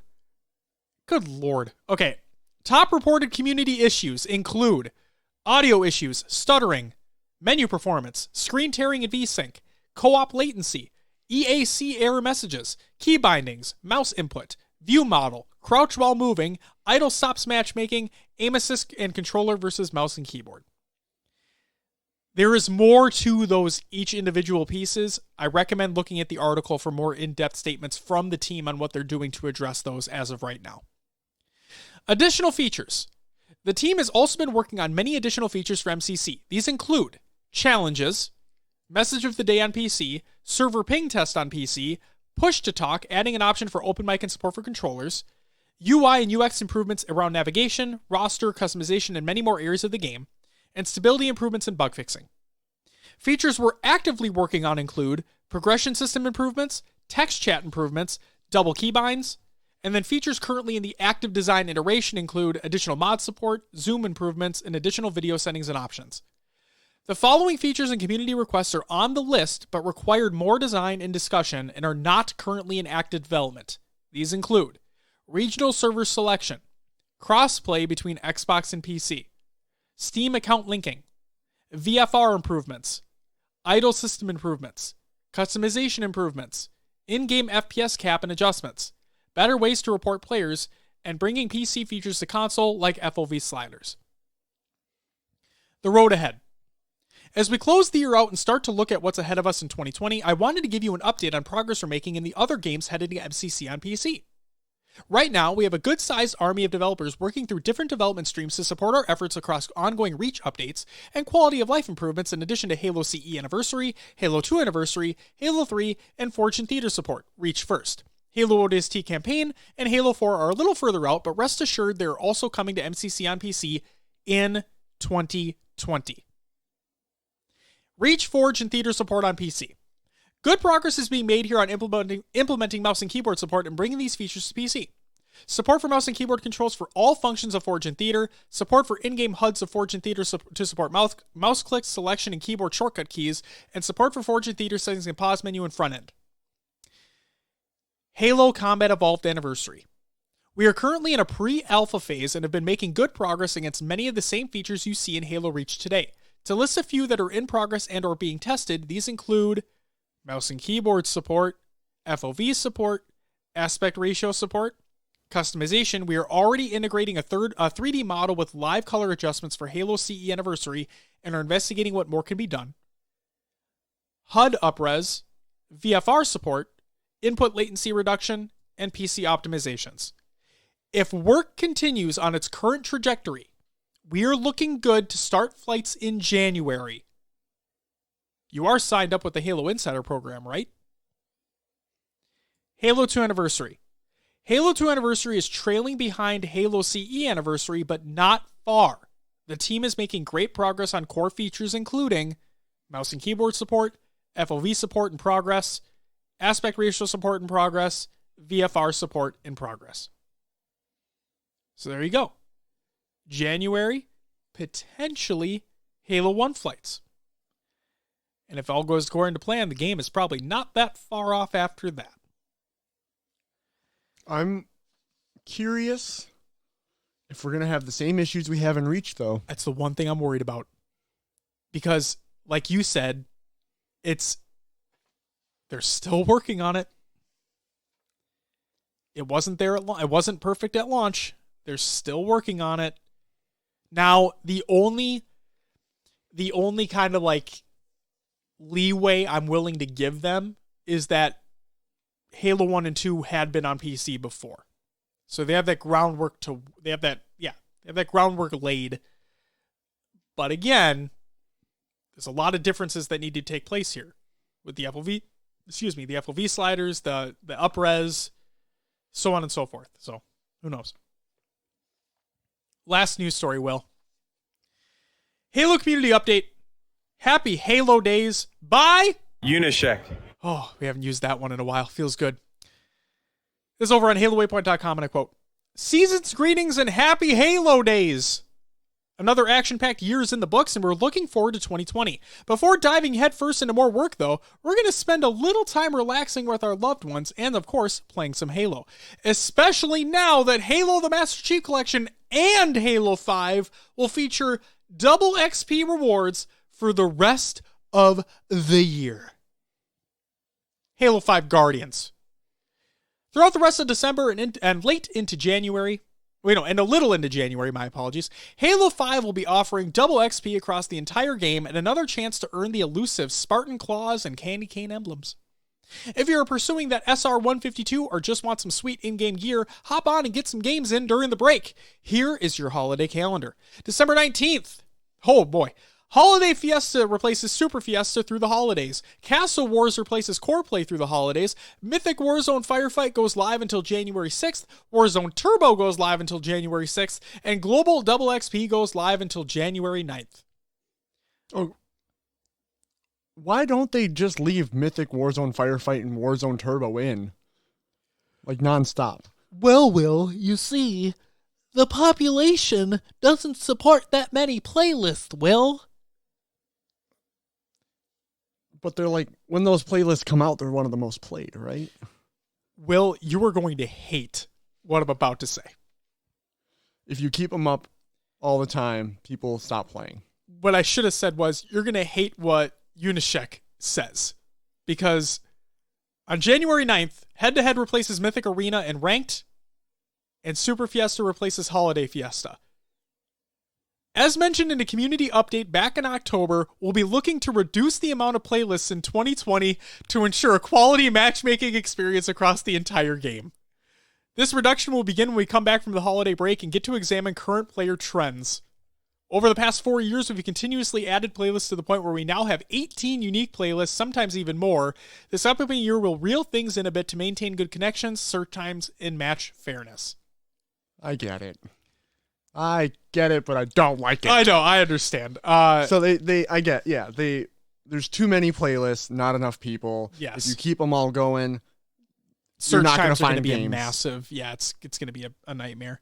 Good lord. Okay. Top reported community issues include audio issues, stuttering, menu performance, screen tearing and VSync, co-op latency, EAC error messages, key bindings, mouse input, view model, crouch while moving, idle stops matchmaking, aim assist and controller versus mouse and keyboard. There is more to those each individual pieces. I recommend looking at the article for more in-depth statements from the team on what they're doing to address those as of right now. Additional features. The team has also been working on many additional features for MCC. These include challenges, message of the day on PC, server ping test on PC, push to talk, adding an option for open mic and support for controllers, UI and UX improvements around navigation, roster, customization, and many more areas of the game, and stability improvements and bug fixing. Features we're actively working on include progression system improvements, text chat improvements, double keybinds, and then features currently in the active design iteration include additional mod support, zoom improvements, and additional video settings and options. The following features and community requests are on the list but required more design and discussion and are not currently in active development. These include regional server selection, crossplay between Xbox and PC, Steam account linking, VFR improvements, idle system improvements, customization improvements, in-game FPS cap and adjustments, better ways to report players, and bringing PC features to console like FOV sliders. The road ahead. As we close the year out and start to look at what's ahead of us in 2020, I wanted to give you an update on progress we're making in the other games headed to MCC on PC. Right now, we have a good-sized army of developers working through different development streams to support our efforts across ongoing Reach updates and quality of life improvements in addition to Halo CE Anniversary, Halo 2 Anniversary, Halo 3, and Forge and Theater support, Reach first. Halo ODST campaign and Halo 4 are a little further out, but rest assured they're also coming to MCC on PC in 2020. Reach, Forge, and Theater support on PC. Good progress is being made here on implementing mouse and keyboard support and bringing these features to PC. Support for mouse and keyboard controls for all functions of Forge and Theater, support for in-game HUDs of Forge and Theater to support mouse clicks, selection, and keyboard shortcut keys, and support for Forge and Theater settings and pause menu and front end. Halo Combat Evolved Anniversary. We are currently in a pre-alpha phase and have been making good progress against many of the same features you see in Halo Reach today. To list a few that are in progress and or being tested, these include mouse and keyboard support, FOV support, aspect ratio support, customization. We are already integrating a 3D model with live color adjustments for Halo CE Anniversary and are investigating what more can be done. HUD upres, VFR support, input latency reduction, and PC optimizations. If work continues on its current trajectory, we are looking good to start flights in January. You are signed up with the Halo Insider program, right? Halo 2 Anniversary. Halo 2 Anniversary is trailing behind Halo CE Anniversary, but not far. The team is making great progress on core features including mouse and keyboard support, FOV support in progress, aspect ratio support in progress, VFR support in progress. So there you go. January, potentially Halo 1 flights. And if all goes according to plan, the game is probably not that far off after that. I'm curious if we're going to have the same issues we have in Reach, though. That's the one thing I'm worried about. Because, like you said, they're still working on it. It wasn't there it wasn't perfect at launch. They're still working on it. Now, the only kind of like leeway I'm willing to give them is that Halo 1 and 2 had been on PC before. So they have that groundwork laid. But again, there's a lot of differences that need to take place here with the FOV sliders, the upres, so on and so forth. So, who knows? Last news story, Will. Halo community update. Happy Halo days. Bye. Unisec. Oh, we haven't used that one in a while. Feels good. This is over on HaloWaypoint.com, and I quote, "Season's greetings and happy Halo days. Another action-packed year is in the books, and we're looking forward to 2020. Before diving headfirst into more work, though, we're going to spend a little time relaxing with our loved ones and, of course, playing some Halo. Especially now that Halo the Master Chief Collection and Halo 5 will feature double XP rewards for the rest of the year. Halo 5 Guardians. Throughout the rest of December and late into January, and a little into January, my apologies, Halo 5 will be offering double XP across the entire game and another chance to earn the elusive Spartan Claws and Candy Cane emblems. If you're pursuing that SR-152 or just want some sweet in-game gear, hop on and get some games in during the break. Here is your holiday calendar. December 19th. Oh boy. Holiday Fiesta replaces Super Fiesta through the holidays. Castle Wars replaces Core Play through the holidays. Mythic Warzone Firefight goes live until January 6th. Warzone Turbo goes live until January 6th. And Global Double XP goes live until January 9th. Oh. Why don't they just leave Mythic Warzone Firefight and Warzone Turbo in? Like nonstop. Well, Will, you see, the population doesn't support that many playlists, Will. But they're like, when those playlists come out, they're one of the most played, right? Will, you are going to hate what I'm about to say. If you keep them up all the time, people stop playing. What I should have said was, you're going to hate what Unishek says. Because on January 9th, Head-to-Head replaces Mythic Arena and Ranked, and Super Fiesta replaces Holiday Fiesta. As mentioned in a community update back in October, we'll be looking to reduce the amount of playlists in 2020 to ensure a quality matchmaking experience across the entire game. This reduction will begin when we come back from the holiday break and get to examine current player trends. Over the past 4 years, we've continuously added playlists to the point where we now have 18 unique playlists, sometimes even more. This upcoming year will reel things in a bit to maintain good connections, search times, and match fairness. I get it, but I don't like it. I know, I understand. So there's too many playlists, not enough people. Yes. If you keep them all going, search you're not going times to are going to find be games. a massive. Yeah, it's going to be a nightmare.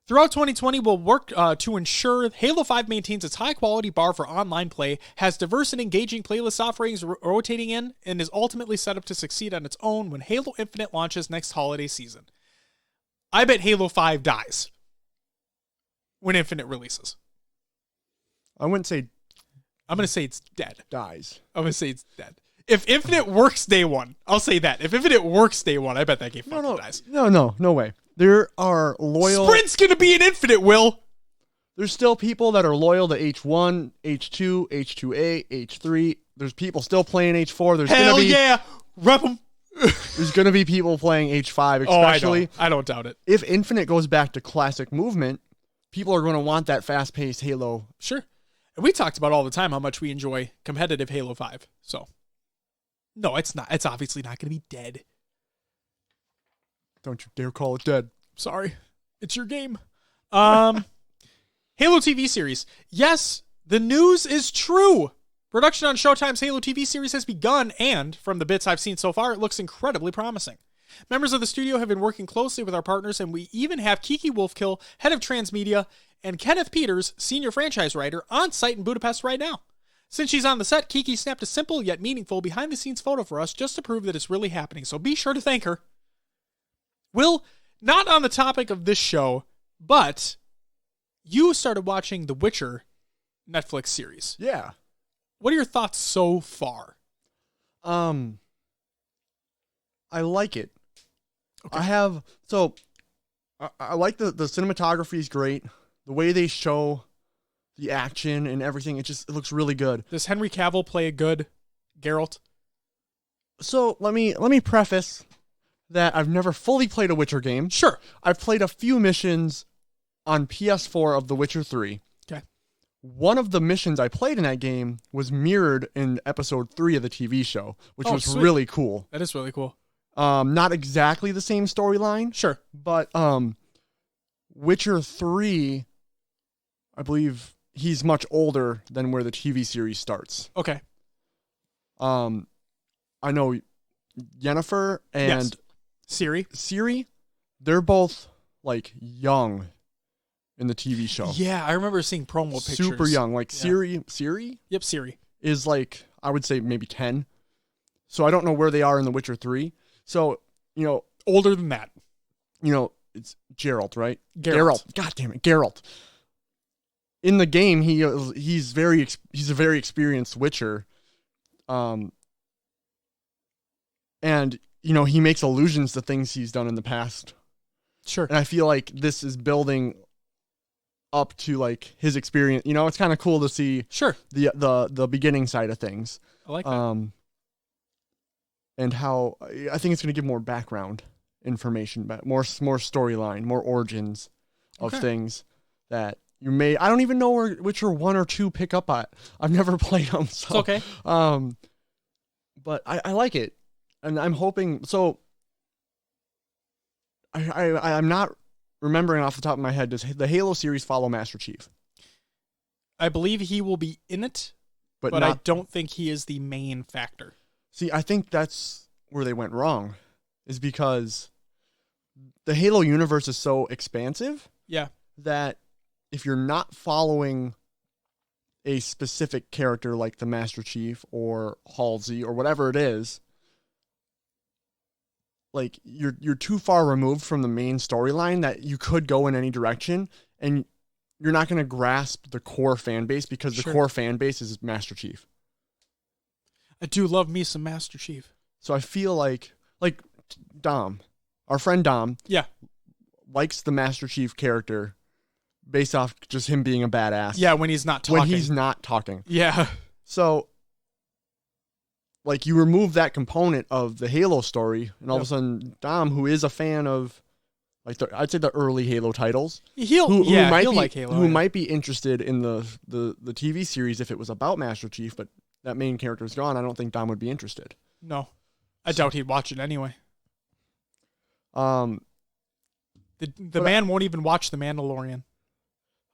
Throughout 2020, we'll work to ensure Halo 5 maintains its high-quality bar for online play, has diverse and engaging playlist offerings rotating in, and is ultimately set up to succeed on its own when Halo Infinite launches next holiday season. I bet Halo 5 dies when Infinite releases. I wouldn't say I'm going to say it's dead. dies. I'm going to say it's dead. If Infinite works day one, I'll say that. If Infinite works day one, I bet that game fucking dies. No way. There are loyal... Sprint's going to be an Infinite, Will! There's still people that are loyal to H1, H2, H2A, H3. There's people still playing H4. There's Hell gonna be, yeah! Rep 'em! There's going to be people playing H5, especially. I don't doubt it. If Infinite goes back to classic movement, people are going to want that fast-paced Halo. Sure. And we talked about all the time how much we enjoy competitive Halo 5. So, no, it's not. It's obviously not going to be dead. Don't you dare call it dead. Sorry. It's your game. Halo TV series. Yes, the news is true. Production on Showtime's Halo TV series has begun, and from the bits I've seen so far, it looks incredibly promising. Members of the studio have been working closely with our partners, and we even have Kiki Wolfkill, head of transmedia, and Kenneth Peters, senior franchise writer, on site in Budapest right now. Since she's on the set, Kiki snapped a simple yet meaningful behind-the-scenes photo for us just to prove that it's really happening, so be sure to thank her. Will, not on the topic of this show, but you started watching The Witcher Netflix series. Yeah. What are your thoughts so far? I like it. Okay. I like the cinematography is great. The way they show the action and everything, it looks really good. Does Henry Cavill play a good Geralt? So let me preface that I've never fully played a Witcher game. Sure. I've played a few missions on PS4 of The Witcher 3. Okay. One of the missions I played in that game was mirrored in episode 3 of the TV show, which was sweet. really cool. That is really cool. Not exactly the same storyline. Sure. But Witcher 3, I believe he's much older than where the TV series starts. Okay. I know Yennefer and Ciri, they're both like young in the TV show. Yeah, I remember seeing promo pictures. Super young. Like Yeah. Ciri Yep, Ciri. is like, I would say maybe 10. So I don't know where they are in The Witcher 3. So, Older than that. It's Geralt, right? Geralt. God damn it, Geralt. In the game, he's a very experienced Witcher. And he makes allusions to things he's done in the past. Sure. And I feel like this is building up to like his experience. It's kind of cool to see Sure. the beginning side of things. I like that. and how I think it's going to give more background information, but more storyline, more origins of things that you may. I don't even know which are 1 or 2 pick up on. I've never played them, so it's okay. But I like it, and I'm hoping. So I'm not remembering off the top of my head. Does the Halo series follow Master Chief? I believe he will be in it, but I don't think he is the main factor. See, I think that's where they went wrong, is because the Halo universe is so expansive. Yeah. That if you're not following a specific character like the Master Chief or Halsey or whatever it is, like you're too far removed from the main storyline that you could go in any direction, and you're not going to grasp the core fan base because the core fan base is Master Chief. I do love me some Master Chief. So I feel like Dom, our friend Dom, likes the Master Chief character based off just him being a badass. Yeah, when he's not talking. Yeah. So, like, you remove that component of the Halo story, and all of a sudden, Dom, who is a fan of, like, I'd say the early Halo titles, he'll like Halo. Who might be interested in the TV series if it was about Master Chief, but that main character is gone. I don't think Dom would be interested. No, I doubt he'd watch it anyway. The man won't even watch The Mandalorian.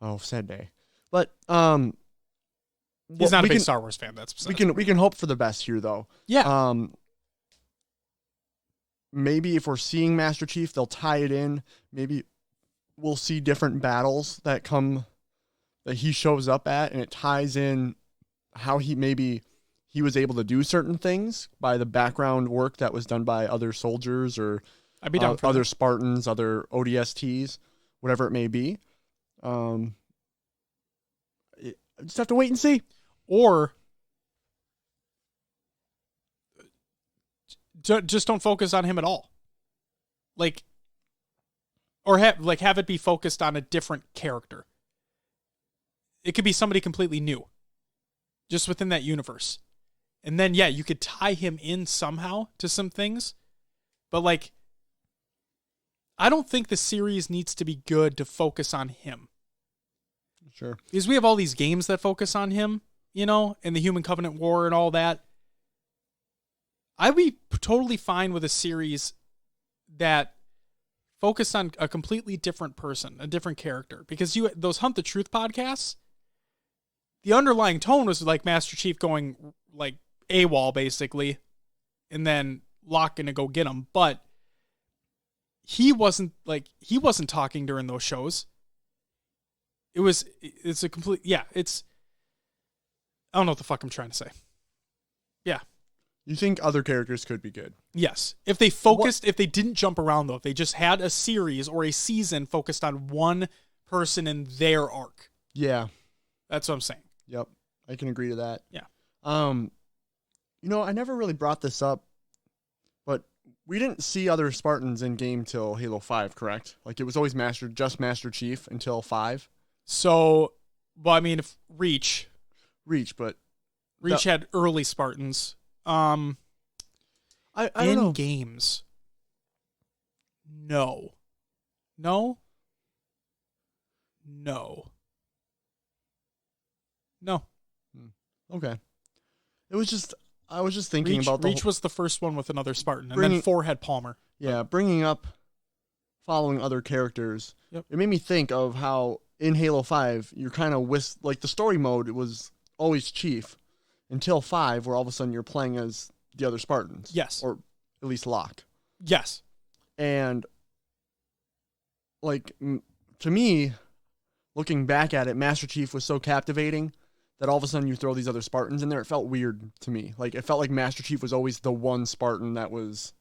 Oh, sad day. But he's not a big Star Wars fan. That's we can hope for the best here, though. Yeah. Maybe if we're seeing Master Chief, they'll tie it in. Maybe we'll see different battles that he shows up at, and it ties in how he was able to do certain things by the background work that was done by other soldiers or I'd be down for other that. Spartans, other ODSTs, whatever it may be. Just have to wait and see. Or just don't focus on him at all. Have it be focused on a different character. It could be somebody completely new, just within that universe. And then, you could tie him in somehow to some things. But, I don't think the series needs to be good to focus on him. Sure. Because we have all these games that focus on him, and the Human Covenant War and all that. I'd be totally fine with a series that focused on a completely different person, a different character. Because those Hunt the Truth podcasts, the underlying tone was like Master Chief going like AWOL basically, and then Locke gonna go get him. But he wasn't talking during those shows. I don't know what the fuck I'm trying to say. Yeah. You think other characters could be good? Yes. If they focused, if they didn't jump around though, if they just had a series or a season focused on one person and their arc. Yeah. That's what I'm saying. Yep. I can agree to that. Yeah. I never really brought this up, but we didn't see other Spartans in game till Halo 5, correct? Like it was always just Master Chief until 5. So, if Reach, but Reach had early Spartans. I don't know. Games. No. Okay. It was just, I was just thinking about Reach was the first one with another Spartan, and then 4 had Palmer. Yeah, bringing up following other characters. Yep. It made me think of how in Halo 5, you're kind of the story mode was always Chief until 5, where all of a sudden you're playing as the other Spartans. Yes. Or at least Locke. Yes. And to me, looking back at it, Master Chief was so captivating that all of a sudden you throw these other Spartans in there. It felt weird to me. Like, it felt like Master Chief was always the one Spartan that was...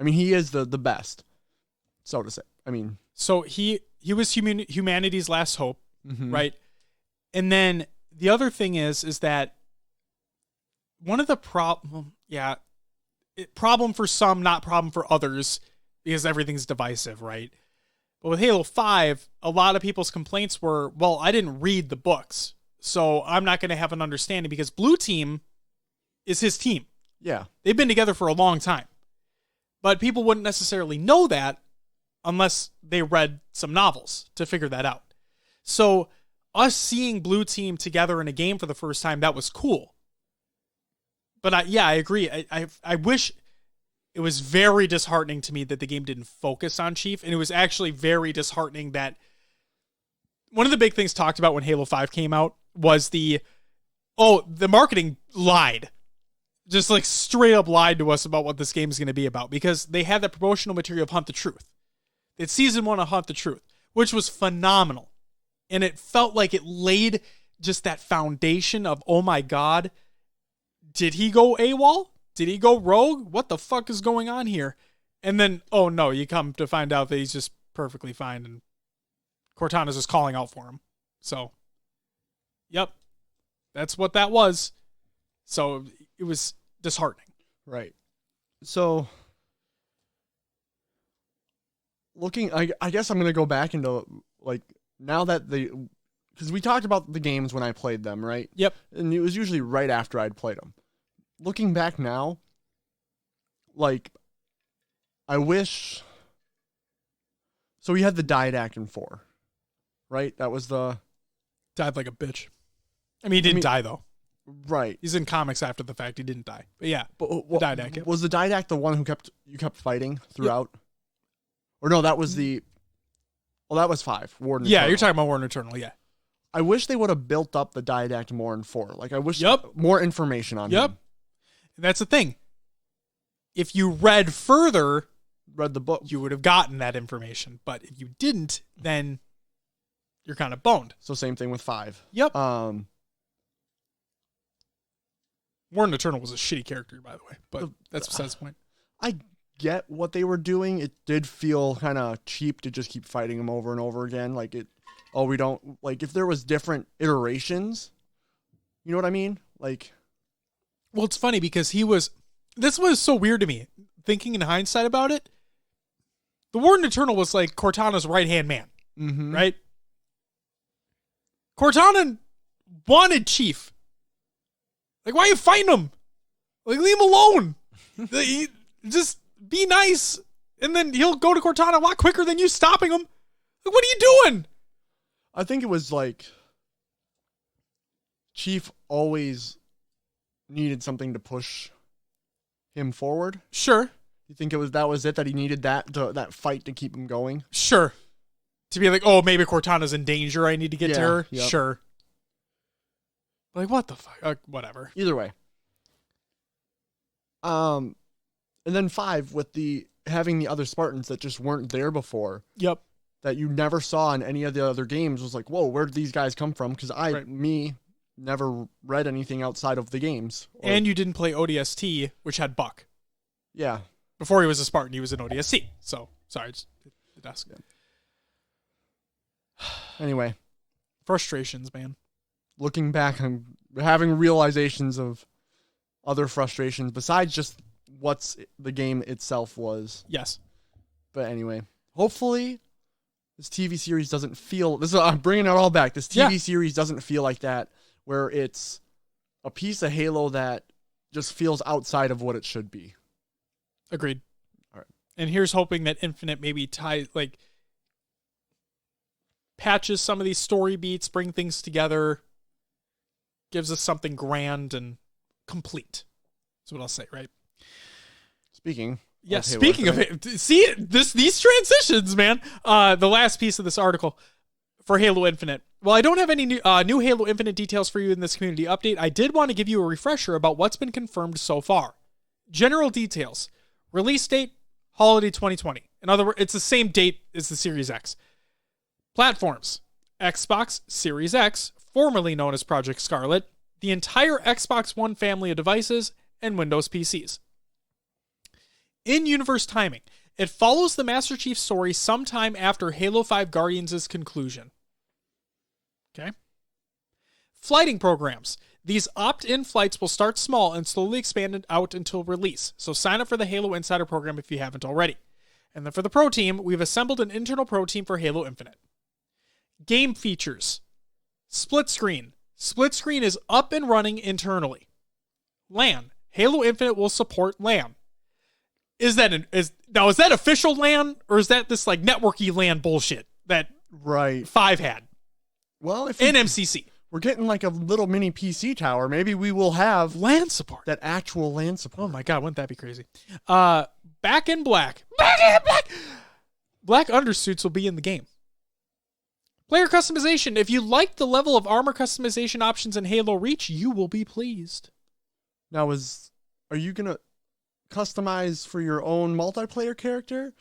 he is the best, so to say. So he was humanity's last hope, mm-hmm. right? And then the other thing is that one of the problem for some, not problem for others, because everything's divisive, right? But with Halo 5, a lot of people's complaints were, well, I didn't read the books, so I'm not going to have an understanding because Blue Team is his team. Yeah. They've been together for a long time. But people wouldn't necessarily know that unless they read some novels to figure that out. So us seeing Blue Team together in a game for the first time, that was cool. But I agree. I wish it was very disheartening to me that the game didn't focus on Chief. And it was actually very disheartening that one of the big things talked about when Halo 5 came out was the marketing lied. Just like straight up lied to us about what this game is going to be about, because they had that promotional material of Hunt the Truth. It's season 1 of Hunt the Truth, which was phenomenal. And it felt like it laid just that foundation of, oh my God, did he go AWOL? Did he go rogue? What the fuck is going on here? And then, oh no, you come to find out that he's just perfectly fine and Cortana's just calling out for him. So, yep, that's what that was. So it was disheartening. Right. So, I guess I'm going to go back into, like, now that because we talked about the games when I played them, right? Yep. And it was usually right after I'd played them. Looking back now, like, I wish, so we had the Didact in 4, right? That was died like a bitch. I mean, he didn't die, though. Right. He's in comics after the fact. He didn't die. But yeah, but, the Didact. Yep. Was the Didact the one who you kept fighting throughout? Yep. Or no, that was that was 5. Warden yeah, Eternal. You're talking about Warden Eternal, yeah. I wish they would have built up the Didact more in 4. Like, I wish more information on him. And that's the thing. If you read the book, you would have gotten that information. But if you didn't, then you're kind of boned. So same thing with 5. Yep. Warden Eternal was a shitty character, by the way, but that's besides the point. I get what they were doing. It did feel kind of cheap to just keep fighting him over and over again. Like we don't, like, if there was different iterations, you know what I mean? Like, well, it's funny because this was so weird to me, thinking in hindsight about it. The Warden Eternal was like Cortana's right-hand man, right? Cortana wanted Chief. Like, why are you fighting him? Like, leave him alone. Just be nice. And then he'll go to Cortana a lot quicker than you stopping him. Like, what are you doing? I think it was like Chief always needed something to push him forward. Sure. You think that was it, that he needed that fight to keep him going? Sure. To be like, oh, maybe Cortana's in danger. I need to get to her. Yep. Sure. Like, what the fuck? Whatever. Either way. And then 5 with having the other Spartans that just weren't there before. Yep. That you never saw in any of the other games was like, whoa, where did these guys come from? Because never read anything outside of the games. And you didn't play ODST, which had Buck. Yeah. Before he was a Spartan, he was in ODST. So, sorry, just the desk. Yeah. Anyway. Frustrations, man. Looking back, I'm having realizations of other frustrations besides just what's the game itself was. Yes. But anyway, hopefully this TV series doesn't feel... I'm bringing it all back. This TV series doesn't feel like that, where it's a piece of Halo that just feels outside of what it should be. Agreed. All right. And here's hoping that Infinite maybe patches some of these story beats, bring things together, gives us something grand and complete. That's what I'll say, right? Speaking of it, see these transitions, man. The last piece of this article for Halo Infinite. Well, I don't have any new Halo Infinite details for you in this community update. I did want to give you a refresher about what's been confirmed so far. General details. Release date, holiday 2020. In other words, it's the same date as the Series X. Platforms. Xbox Series X, formerly known as Project Scarlet, the entire Xbox One family of devices, and Windows PCs. In-universe timing. It follows the Master Chief story sometime after Halo 5 Guardians' conclusion. Okay. Flighting programs. These opt-in flights will start small and slowly expand out until release, so sign up for the Halo Insider program if you haven't already. And then for the Pro Team, we've assembled an internal Pro Team for Halo Infinite. Game features. Split screen. Split screen is up and running internally. LAN. Halo Infinite will support LAN. Is that official LAN, or is that this like networky LAN bullshit that Right. 5 had? Well, if And MCC. we're getting like a little mini PC tower, maybe we will have LAN support. that actual LAN Oh support. my god, wouldn't that be crazy? Back in black. Back in black. Black undersuits will be in the game. Player customization. If you like the level of armor customization options in Halo Reach, you will be pleased. Now, are you gonna customize for your own multiplayer character,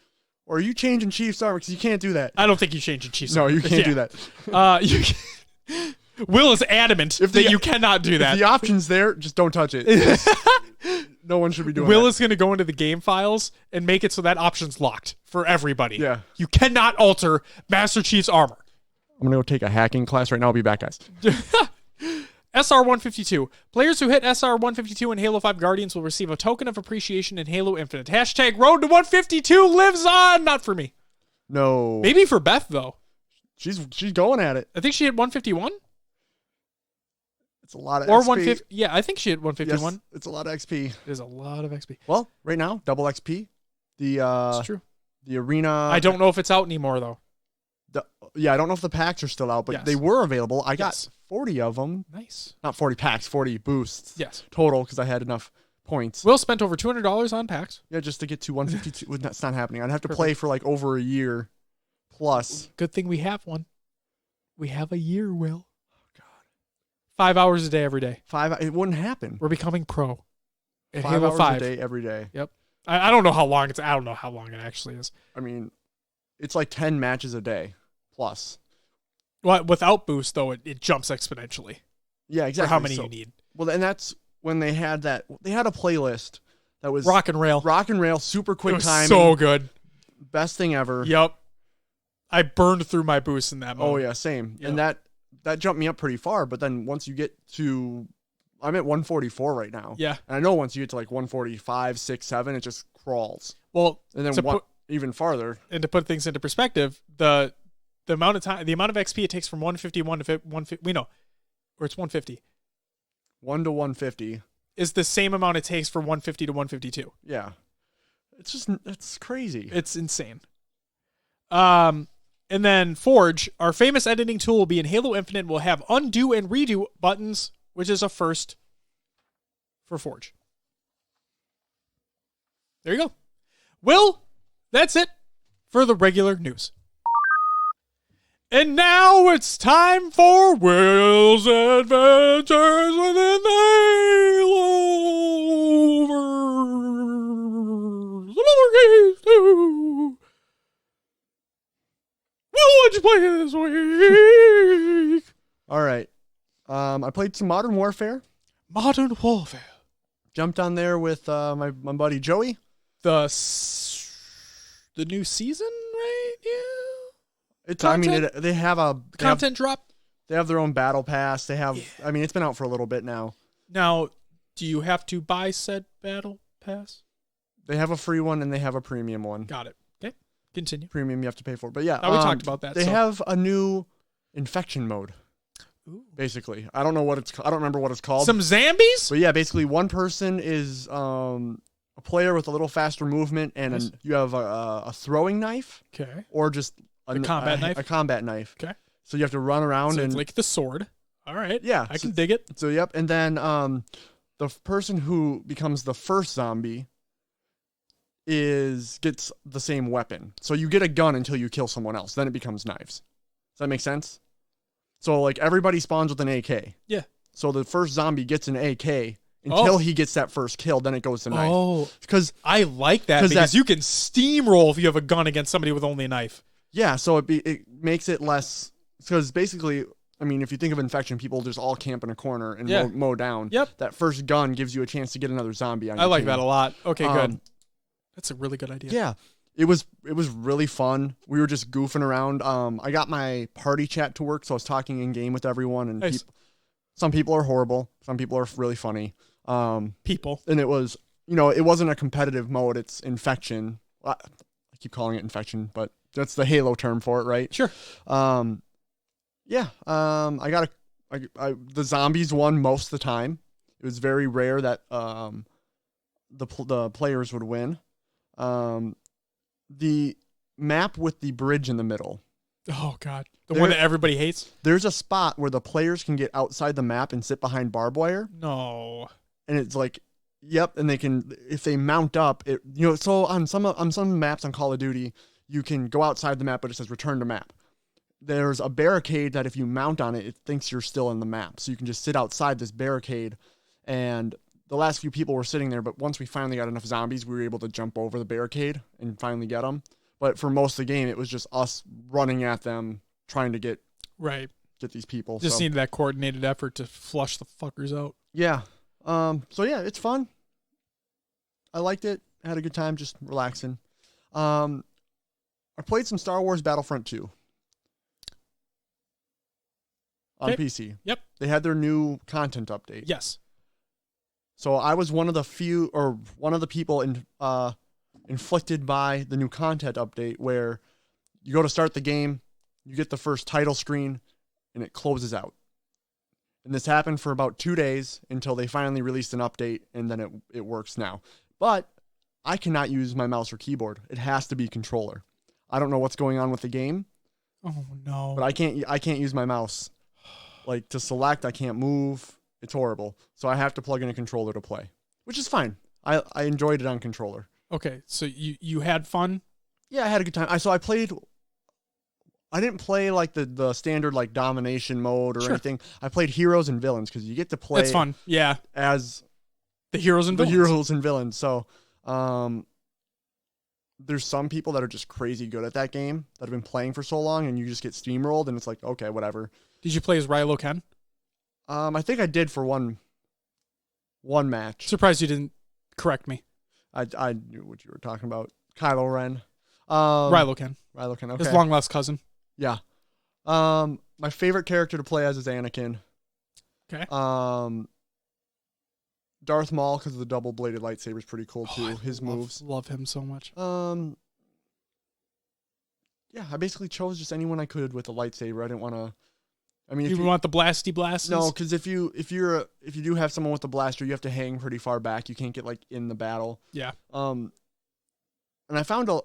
or are you changing Chief's armor? Because you can't do that. I don't think you change your Chiefs. No, you can't do that. Will is adamant that you cannot do that. If the option's there, just don't touch it. No one should be doing Will that. is going to go into the game files and make it so that option's locked for everybody. Yeah. You cannot alter Master Chief's armor. I'm gonna go take a hacking class right now. I'll be back, guys. SR-152. Players who hit SR-152 in Halo 5 Guardians will receive a token of appreciation in Halo Infinite. Hashtag Road to 152 lives on. Not for me. No, Maybe for Beth, though. she's going at it. I think she hit 151. It's a lot of Or XP. 150. Yeah, I think she hit 151. Yes, it's a lot of XP. There's a lot of XP. Well, right now, double XP. It's true. The arena. I don't know if it's out anymore, though. Yeah, I don't know if the packs are still out, but Yes. they were available. I got Yes. 40 of them. Nice. Not 40 packs, 40 boosts. Yes. Total, because I had enough points. Will spent over $200 on packs. Yeah, just to get to 152. That's not happening. I'd have to play for like over a year plus. Good thing we have one. We have a year, Will. Oh, God. 5 hours a day every day. It wouldn't happen. We're becoming pro. At 5 Halo hours 5. a day, every day. Yep. I don't know how long I don't know how long it actually is. I mean, it's like 10 matches a day plus. Well, without boost, though, it jumps exponentially Yeah, exactly. for how many So- you need. Well, and that's when they had that. They had a playlist that was Rock and rail. rock and rail, super It quick was timing. so good. Best thing ever. Yep. I burned through my boost in that Oh mode. yeah, same. Yep. And that jumped me up pretty far. But then once you get to, I'm at 144 right now. Yeah. And I know once you get to like 145, 6, 7, it just crawls. Well, And then to even farther. and to put things into perspective, the amount of time, the amount of XP it takes from 151 to 150, we know, or it's 150, 1 to 150. is the same amount it takes from 150 to 152. Yeah. It's crazy. It's insane. And then Forge, our famous editing tool, will be in Halo Infinite. We'll have undo and redo buttons, which is a first for Forge. There you go. Will, that's it for the regular news. And now it's time for Will's Adventures within the Haloverse. Lowercase 2. Will, what'd you play this week? All right. I played some Modern Warfare. Modern Warfare. Jumped on there with my buddy Joey. The new season, right? Yeah. They have Content drop. They have their own battle pass. They have. Yeah. I mean, it's been out for a little bit now. Now, do you have to buy said battle pass? They have a free one and they have a premium one. Got it. Okay, continue. Premium you have to pay for, but yeah, we talked about that. They have a new infection mode. Ooh. Basically, I don't know what it's. I don't remember what it's called. Some zombies. But yeah, basically, one person is a player with a little faster movement, and you have a throwing knife. Okay. Or just a combat knife. A combat knife. Okay. So you have to run around and it's like the sword. All right. Yeah, I can dig it. So yep, and then the person who becomes the first zombie gets the same weapon. So you get a gun until you kill someone else. Then it becomes knives. Does that make sense? So like everybody spawns with an AK. Yeah. So the first zombie gets an AK until he gets that first kill. Then it goes to knife. Oh, because I like that because you can steamroll if you have a gun against somebody with only a knife. Yeah. So it makes it less because basically. I mean, if you think of infection, people just all camp in a corner and mow down. Yep. That first gun gives you a chance to get another zombie on your I like team. that a lot. Okay, good. That's a really good idea. Yeah. It was really fun. We were just goofing around. I got my party chat to work, so I was talking in game with everyone. And nice. Some people are horrible. Some people are really funny. People. And it was, it wasn't a competitive mode. It's infection. I keep calling it infection, but that's the Halo term for it, right? Sure. Yeah, the zombies won most of the time. It was very rare that the players would win. The map with the bridge in the middle. Oh, God. The one that everybody hates? There's a spot where the players can get outside the map and sit behind barbed wire. No. And it's like, yep, and they can, if they mount up, it, so on some maps on Call of Duty, you can go outside the map, but it says return to map. There's a barricade that if you mount on it, it thinks you're still in the map. So you can just sit outside this barricade, and the last few people were sitting there, but once we finally got enough zombies, we were able to jump over the barricade and finally get them. But for most of the game, it was just us running at them, trying to get these people. Just needed that coordinated effort to flush the fuckers out. Yeah. So yeah, it's fun. I liked it. I had a good time just relaxing. I played some Star Wars Battlefront 2 on PC. Yep. They had their new content update. Yes. So I was one of the people inflicted by the new content update where you go to start the game, you get the first title screen, and it closes out. And this happened for about 2 days until they finally released an update, and then it works now. But I cannot use my mouse or keyboard. It has to be controller. I don't know what's going on with the game. Oh no! But I can't use my mouse. Like to select, I can't move. It's horrible. So I have to plug in a controller to play, which is fine. I enjoyed it on controller. Okay, so you had fun? Yeah, I had a good time. I didn't play like the standard like domination mode or anything. I played heroes and villains because you get to play. That's fun. Yeah, as the heroes and villains. So, there's some people that are just crazy good at that game that have been playing for so long, and you just get steamrolled, and it's like, okay, whatever. Did you play as Rilo Ken? I think I did for one match. Surprised you didn't correct me. I knew what you were talking about. Kylo Ren. Rilo Ken. Okay. His long lost cousin. Yeah. My favorite character to play as is Anakin. Okay. Darth Maul, because the double-bladed lightsaber is pretty cool too. His moves. Love him so much. Yeah, I basically chose just anyone I could with a lightsaber. I didn't want to. I mean, if you want the blasty blasts? No, because if you do have someone with a blaster, you have to hang pretty far back. You can't get like in the battle. Yeah. And I found what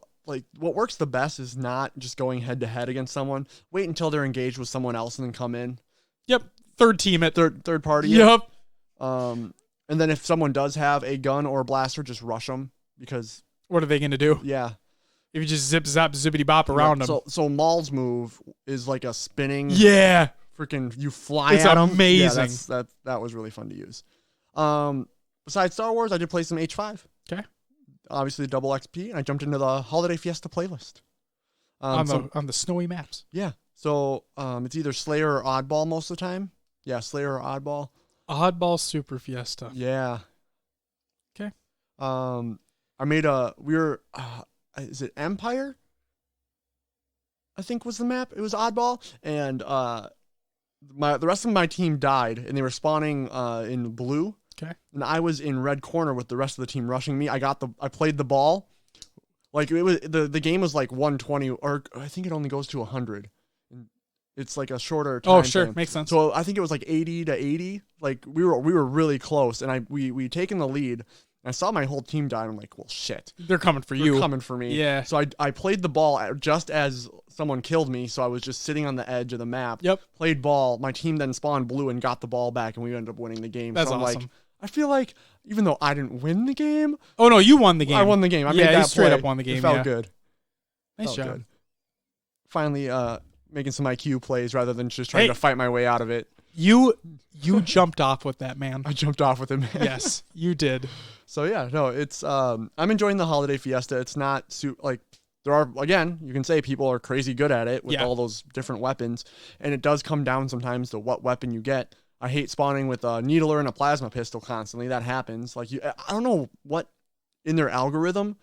works the best is not just going head to head against someone. Wait until they're engaged with someone else and then come in. Yep. Third team it. Third party. Yep. And then if someone does have a gun or a blaster, just rush them because. What are they going to do? Yeah. If you just zip zap zippity bop around them. So Maul's move is like a spinning. Yeah. Freaking you fly at them. It's amazing. Yeah, that was really fun to use. Besides Star Wars, I did play some H5. Okay. Obviously double XP, and I jumped into the Holiday Fiesta playlist. On the snowy maps. Yeah. So it's either Slayer or Oddball most of the time. Yeah, Slayer or Oddball. Oddball Super Fiesta. Yeah. Okay. I made is it Empire? I think was the map. It was Oddball, and the rest of my team died, and they were spawning in blue. Okay. And I was in red corner with the rest of the team rushing me. I played the ball. Like it was the game was like 120, or I think it only goes to 100. It's like a shorter time. Oh, sure, frame. Makes sense. So I think it was like 80 to 80. Like we were really close, and we taken the lead. And I saw my whole team die. And I'm like, well, shit. They're coming for you. They're coming for me. Yeah. So I played the ball just as someone killed me. So I was just sitting on the edge of the map. Yep. Played ball. My team then spawned blue and got the ball back, and we ended up winning the game. That's so I'm awesome. like, I feel like even though I didn't win the game. Oh no, you won the game. I won the game. I made you that straight play. up won the game. It felt good. Nice felt job. Good. Finally, making some IQ plays rather than just trying to fight my way out of it. You jumped off with that, man. I jumped off with him. Yes, you did. So yeah, no, it's I'm enjoying the Holiday Fiesta. It's not like there are, again, you can say people are crazy good at it with all those different weapons, and it does come down sometimes to what weapon you get. I hate spawning with a needler and a plasma pistol constantly. That happens. Like I don't know what in their algorithm.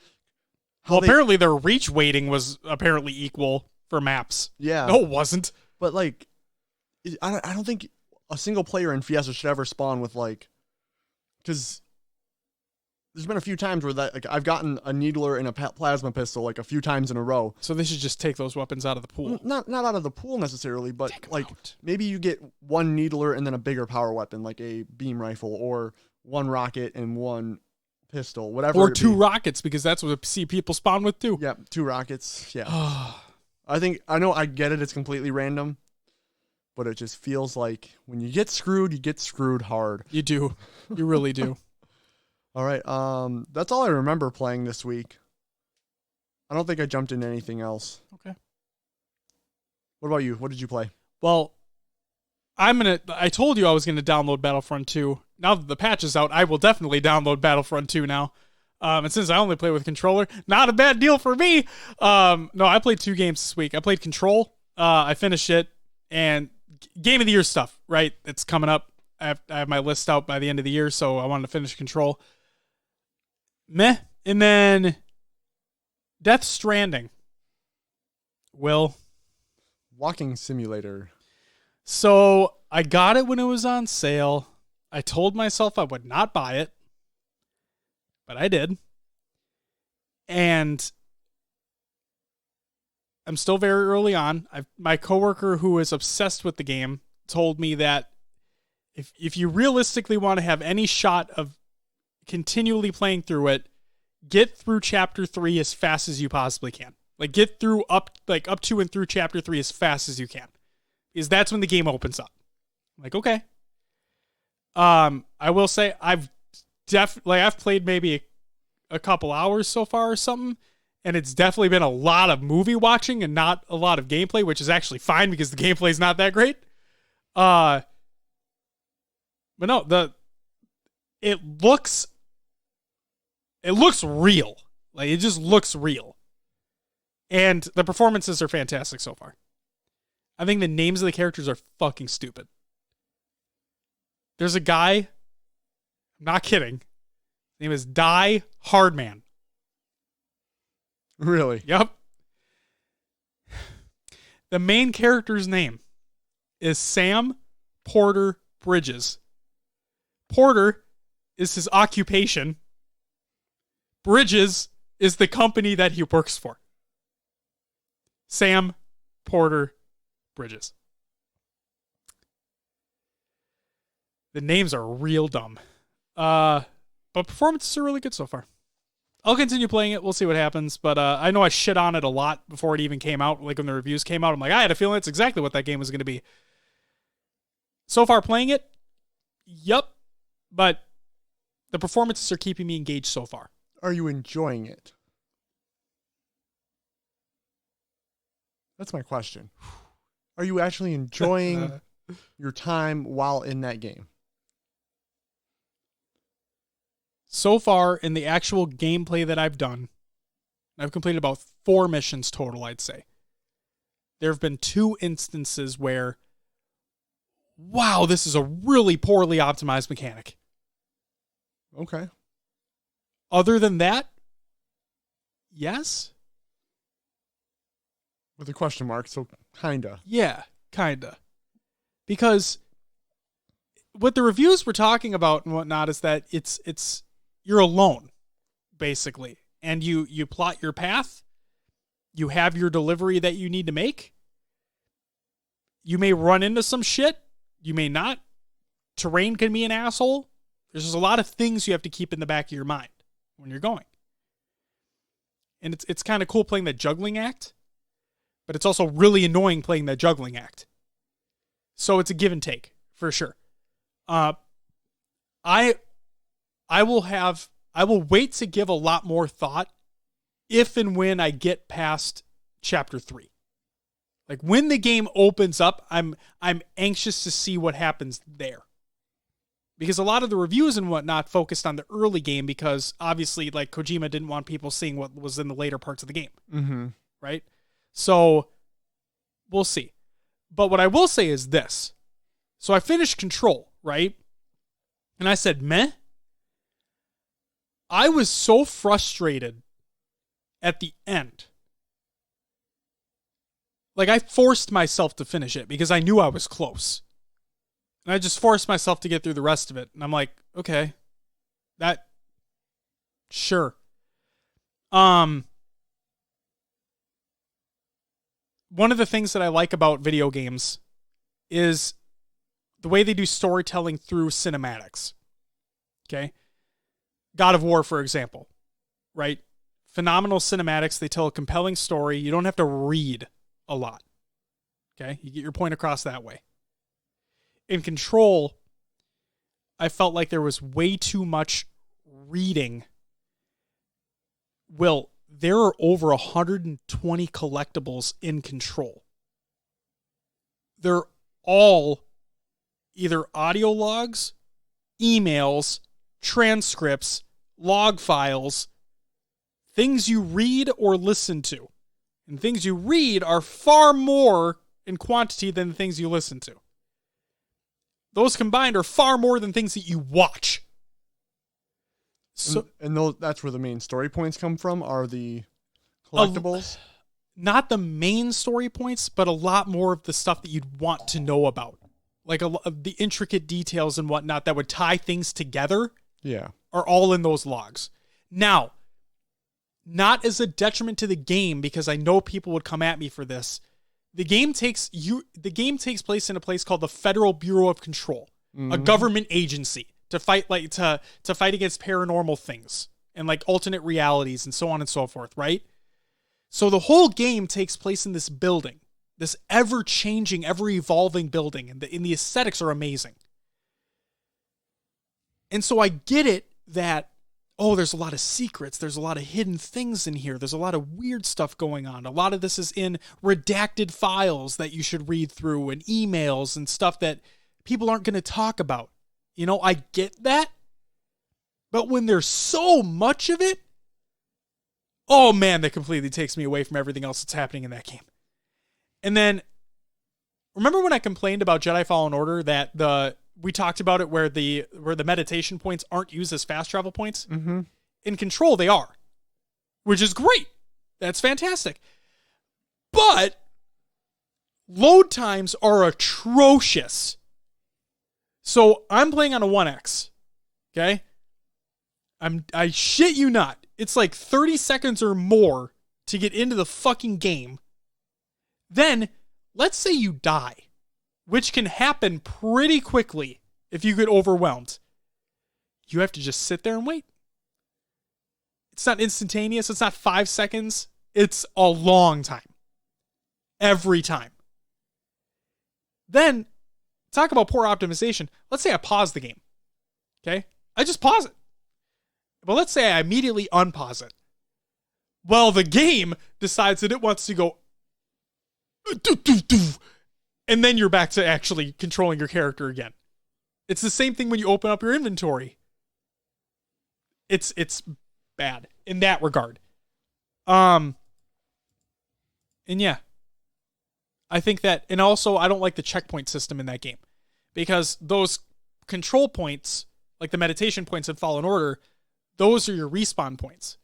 Apparently their reach weighting was apparently equal for maps. Yeah. No, it wasn't. But like, I don't think a single player in Fiesta should ever spawn with because there's been a few times where I've gotten a needler and a plasma pistol like a few times in a row. So they should just take those weapons out of the pool. Not out of the pool necessarily, but maybe you get one needler and then a bigger power weapon like a beam rifle, or one rocket and one pistol, whatever. Or it two be. rockets, because that's what I see people spawn with too. Yep, 2 rockets. Yeah. I know I get it. It's completely random, but it just feels like when you get screwed hard. You do. You really do. All right. That's all I remember playing this week. I don't think I jumped into anything else. Okay. What about you? What did you play? Well, I told you I was gonna download Battlefront 2. Now that the patch is out, I will definitely download Battlefront 2 now. And since I only play with controller, not a bad deal for me. No, I played 2 games this week. I played Control. I finished it, and Game of the Year stuff, right? It's coming up. I have my list out by the end of the year, so I wanted to finish Control. Meh. And then Death Stranding. Will. Walking Simulator. So I got it when it was on sale. I told myself I would not buy it, but I did. And I'm still very early on. My coworker who is obsessed with the game told me that if you realistically want to have any shot of continually playing through it, get through chapter 3 as fast as you possibly can. Like get through up to and through chapter 3 as fast as you can. Because that's when the game opens up. I'm like, okay. I will say I've played maybe a couple hours so far or something, and it's definitely been a lot of movie watching and not a lot of gameplay, which is actually fine because the gameplay is not that great. But no, it looks real. Like it just looks real. And the performances are fantastic so far. I think the names of the characters are fucking stupid. There's a guy, I'm not kidding. His name is Die Hardman. Really? Yep. The main character's name is Sam Porter Bridges. Porter is his occupation. Bridges is the company that he works for. Sam Porter Bridges. The names are real dumb. But performances are really good so far. I'll continue playing it. We'll see what happens. But I know I shit on it a lot before it even came out. Like when the reviews came out, I'm like, I had a feeling that's exactly what that game was going to be. So far playing it, yup. But the performances are keeping me engaged so far. Are you enjoying it? That's my question. Are you actually enjoying your time while in that game? So far, in the actual gameplay that I've done, I've completed about 4 missions total, I'd say. There have been 2 instances where, wow, this is a really poorly optimized mechanic. Okay. Other than that, yes. With a question mark, so kinda. Yeah, kinda. Because what the reviews were talking about and whatnot is that it's you're alone, basically. And you plot your path. You have your delivery that you need to make. You may run into some shit. You may not. Terrain can be an asshole. There's just a lot of things you have to keep in the back of your mind when you're going. And it's kind of cool playing that juggling act, but it's also really annoying playing that juggling act. So it's a give and take, for sure. I will wait to give a lot more thought if and when I get past chapter 3. Like when the game opens up, I'm anxious to see what happens there. Because a lot of the reviews and whatnot focused on the early game because obviously like Kojima didn't want people seeing what was in the later parts of the game. Mm-hmm. Right? So we'll see. But what I will say is this. So I finished Control, right? And I said, meh. I was so frustrated at the end. Like I forced myself to finish it because I knew I was close. And I just forced myself to get through the rest of it. And I'm like, okay, sure. One of the things that I like about video games is the way they do storytelling through cinematics. Okay? God of War, for example, right? Phenomenal cinematics. They tell a compelling story. You don't have to read a lot. Okay? You get your point across that way. In Control, I felt like there was way too much reading. Will, there are over 120 collectibles in Control. They're all either audio logs, emails, transcripts, log files, things you read or listen to. And things you read are far more in quantity than the things you listen to. Those combined are far more than things that you watch. So, and those, that's where the main story points come from, are the collectibles? Not the main story points, but a lot more of the stuff that you'd want to know about. Like the intricate details and whatnot that would tie things together are all in those logs. Now, not as a detriment to the game, because I know people would come at me for this. The game takes place in a place called the Federal Bureau of Control, a government agency to fight to fight against paranormal things and like alternate realities and so on and so forth, right? So the whole game takes place in this building, this ever-changing, ever-evolving building, and the aesthetics are amazing. And so I get it that, oh, there's a lot of secrets, there's a lot of hidden things in here, there's a lot of weird stuff going on. A lot of this is in redacted files that you should read through and emails and stuff that people aren't going to talk about. You know, I get that. But when there's so much of it, oh man, that completely takes me away from everything else that's happening in that game. And then, remember when I complained about Jedi Fallen Order that we talked about it where the meditation points aren't used as fast travel points? Mm-hmm. In Control, they are, which is great. That's fantastic. But load times are atrocious. So I'm playing on a 1X, okay? I shit you not. It's like 30 seconds or more to get into the fucking game. Then, let's say you die, which can happen pretty quickly if you get overwhelmed. You have to just sit there and wait. It's not instantaneous. It's not 5 seconds. It's a long time. Every time. Then, talk about poor optimization. Let's say I pause the game. Okay? I just pause it. But let's say I immediately unpause it. Well, the game decides that it wants to go and then you're back to actually controlling your character again. It's the same thing when you open up your inventory. It's bad in that regard. And yeah. I think that, and also I don't like the checkpoint system in that game, because those control points, like the meditation points in Fallen Order, those are your respawn points.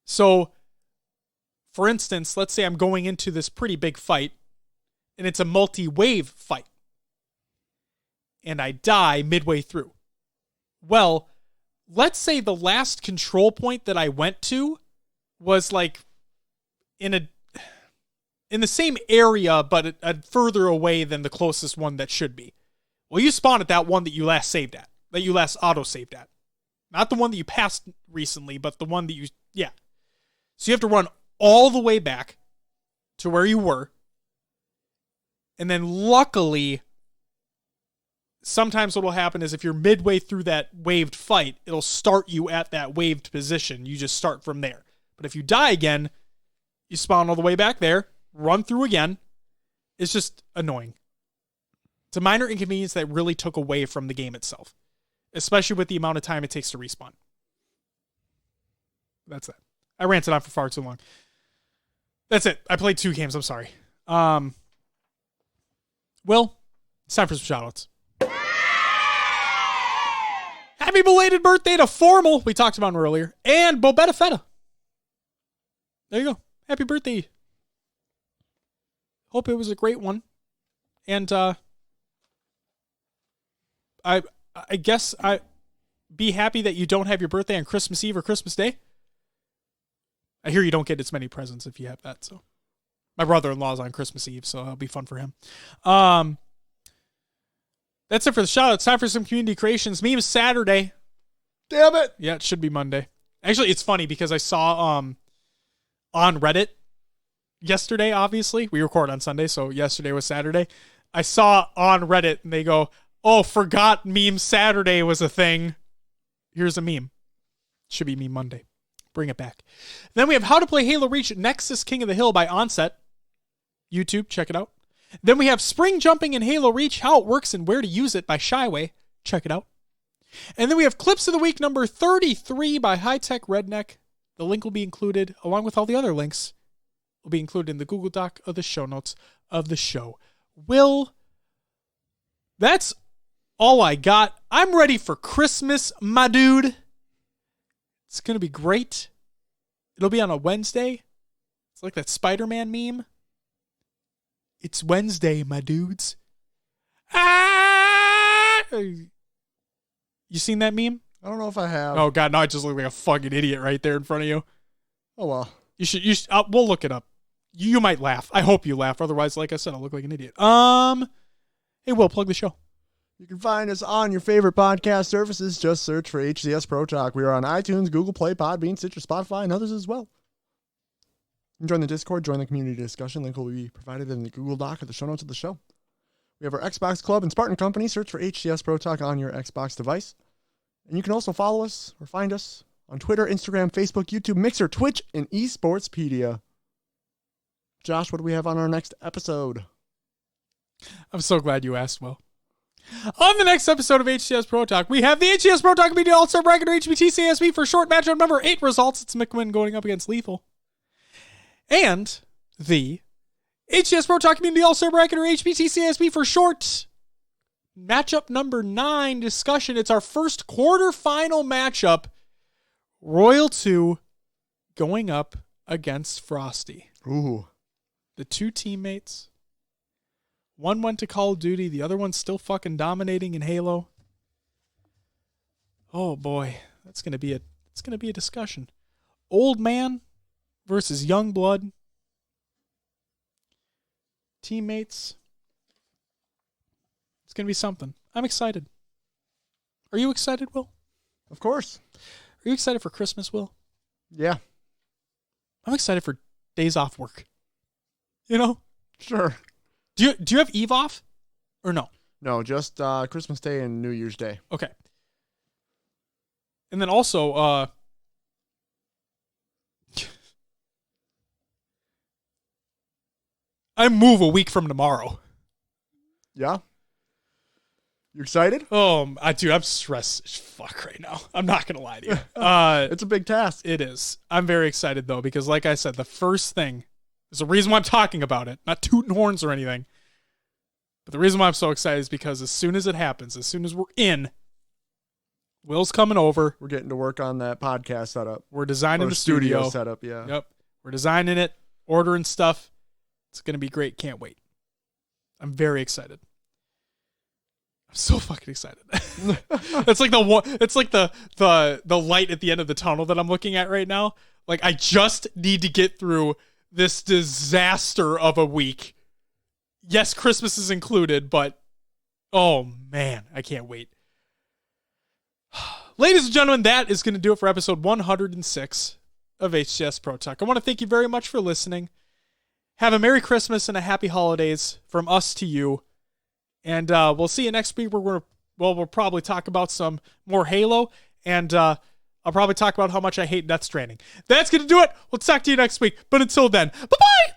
So, for instance, let's say I'm going into this pretty big fight, and it's a multi-wave fight, and I die midway through. Well, let's say the last control point that I went to was like in the same area, but further away than the closest one that should be. Well, you spawn at that one that you last saved at, that you last auto-saved at. Not the one that you passed recently, but the one that you, yeah. So you have to run all the way back to where you were. And then luckily, sometimes what will happen is if you're midway through that waved fight, it'll start you at that waved position. You just start from there. But if you die again, you spawn all the way back there, run through again. It's just annoying. It's a minor inconvenience that really took away from the game itself, especially with the amount of time it takes to respawn. That's it. I ranted on for far too long. That's it. I played 2 games. I'm sorry. Will, it's time for some shoutouts. Happy belated birthday to Formal. We talked about him earlier. And Bobetta Feta. There you go. Happy birthday. Hope it was a great one. And I guess I be happy that you don't have your birthday on Christmas Eve or Christmas Day. I hear you don't get as many presents if you have that. So my brother-in-law's on Christmas Eve, so it'll be fun for him. That's it for the shout out. It's time for some community creations. Meme Saturday. Damn it. Yeah, it should be Monday. Actually, it's funny because I saw on Reddit yesterday, obviously. We record on Sunday, so yesterday was Saturday. I saw on Reddit, and they go, oh, forgot meme Saturday was a thing. Here's a meme. Should be meme Monday. Bring it back. Then we have How to Play Halo Reach Nexus King of the Hill by Onset. YouTube, check it out. Then we have Spring Jumping in Halo Reach, How It Works and Where to Use It by Shyway. Check it out. And then we have Clips of the Week number 33 by High Tech Redneck. The link will be included, along with all the other links, will be included in the Google Doc of the show notes of the show. Will, that's all I got. I'm ready for Christmas, my dude. It's going to be great. It'll be on a Wednesday. It's like that Spider-Man meme. It's Wednesday, my dudes. Ah! You seen that meme? I don't know if I have. Oh, God, no, I just look like a fucking idiot right there in front of you. Oh, well. You should we'll look it up. You might laugh. I hope you laugh. Otherwise, like I said, I'll look like an idiot. Hey, Will, plug the show. You can find us on your favorite podcast services. Just search for HCS Pro Talk. We are on iTunes, Google Play, Podbean, Stitcher, Spotify, and others as well. You can join the Discord, join the community discussion. Link will be provided in the Google Doc or the show notes of the show. We have our Xbox Club and Spartan Company. Search for HCS Pro Talk on your Xbox device. And you can also follow us or find us on Twitter, Instagram, Facebook, YouTube, Mixer, Twitch, and Esportspedia. Josh, what do we have on our next episode? I'm so glad you asked, Will. On the next episode of HCS Pro Talk, we have the HCS Pro Talk Media All-Star Bracket or HPTCASB for short matchup number 8 results. It's McWin going up against Lethal. And the HCS Pro Talk Community All-Star Bracket or HPTCASB for short matchup number 9 discussion. It's our first quarterfinal matchup. Royal 2 going up against Frosty. Ooh. The two teammates. One went to Call of Duty. The other one's still fucking dominating in Halo. Oh boy, it's gonna be a discussion. Old man versus young blood. Teammates. It's gonna be something. I'm excited. Are you excited, Will? Of course. Are you excited for Christmas, Will? Yeah. I'm excited for days off work. You know? Sure. Do you have Eve off? Or no? No, just Christmas Day and New Year's Day. Okay. And then also, I move a week from tomorrow. Yeah? You excited? Oh, I'm stressed as fuck right now. I'm not going to lie to you. It's a big task. It is. I'm very excited, though, because like I said, the first thing, there's a reason why I'm talking about it. Not tooting horns or anything. But the reason why I'm so excited is because as soon as it happens, as soon as we're in, Will's coming over. We're getting to work on that podcast setup. We're designing Or the studio setup, yeah. Yep. We're designing it, ordering stuff. It's going to be great. Can't wait. I'm very excited. I'm so fucking excited. It's like the light at the end of the tunnel that I'm looking at right now. Like, I just need to get through this disaster of a week. Yes, Christmas is included, but oh man, I can't wait. Ladies and gentlemen, that is going to do it for episode 106 of HCS Pro Talk. I want to thank you very much for listening. Have a Merry Christmas and a Happy Holidays from us to you. And we'll see you next week. We'll probably talk about some more Halo, and I'll probably talk about how much I hate Death Stranding. That's going to do it. We'll talk to you next week. But until then, bye-bye!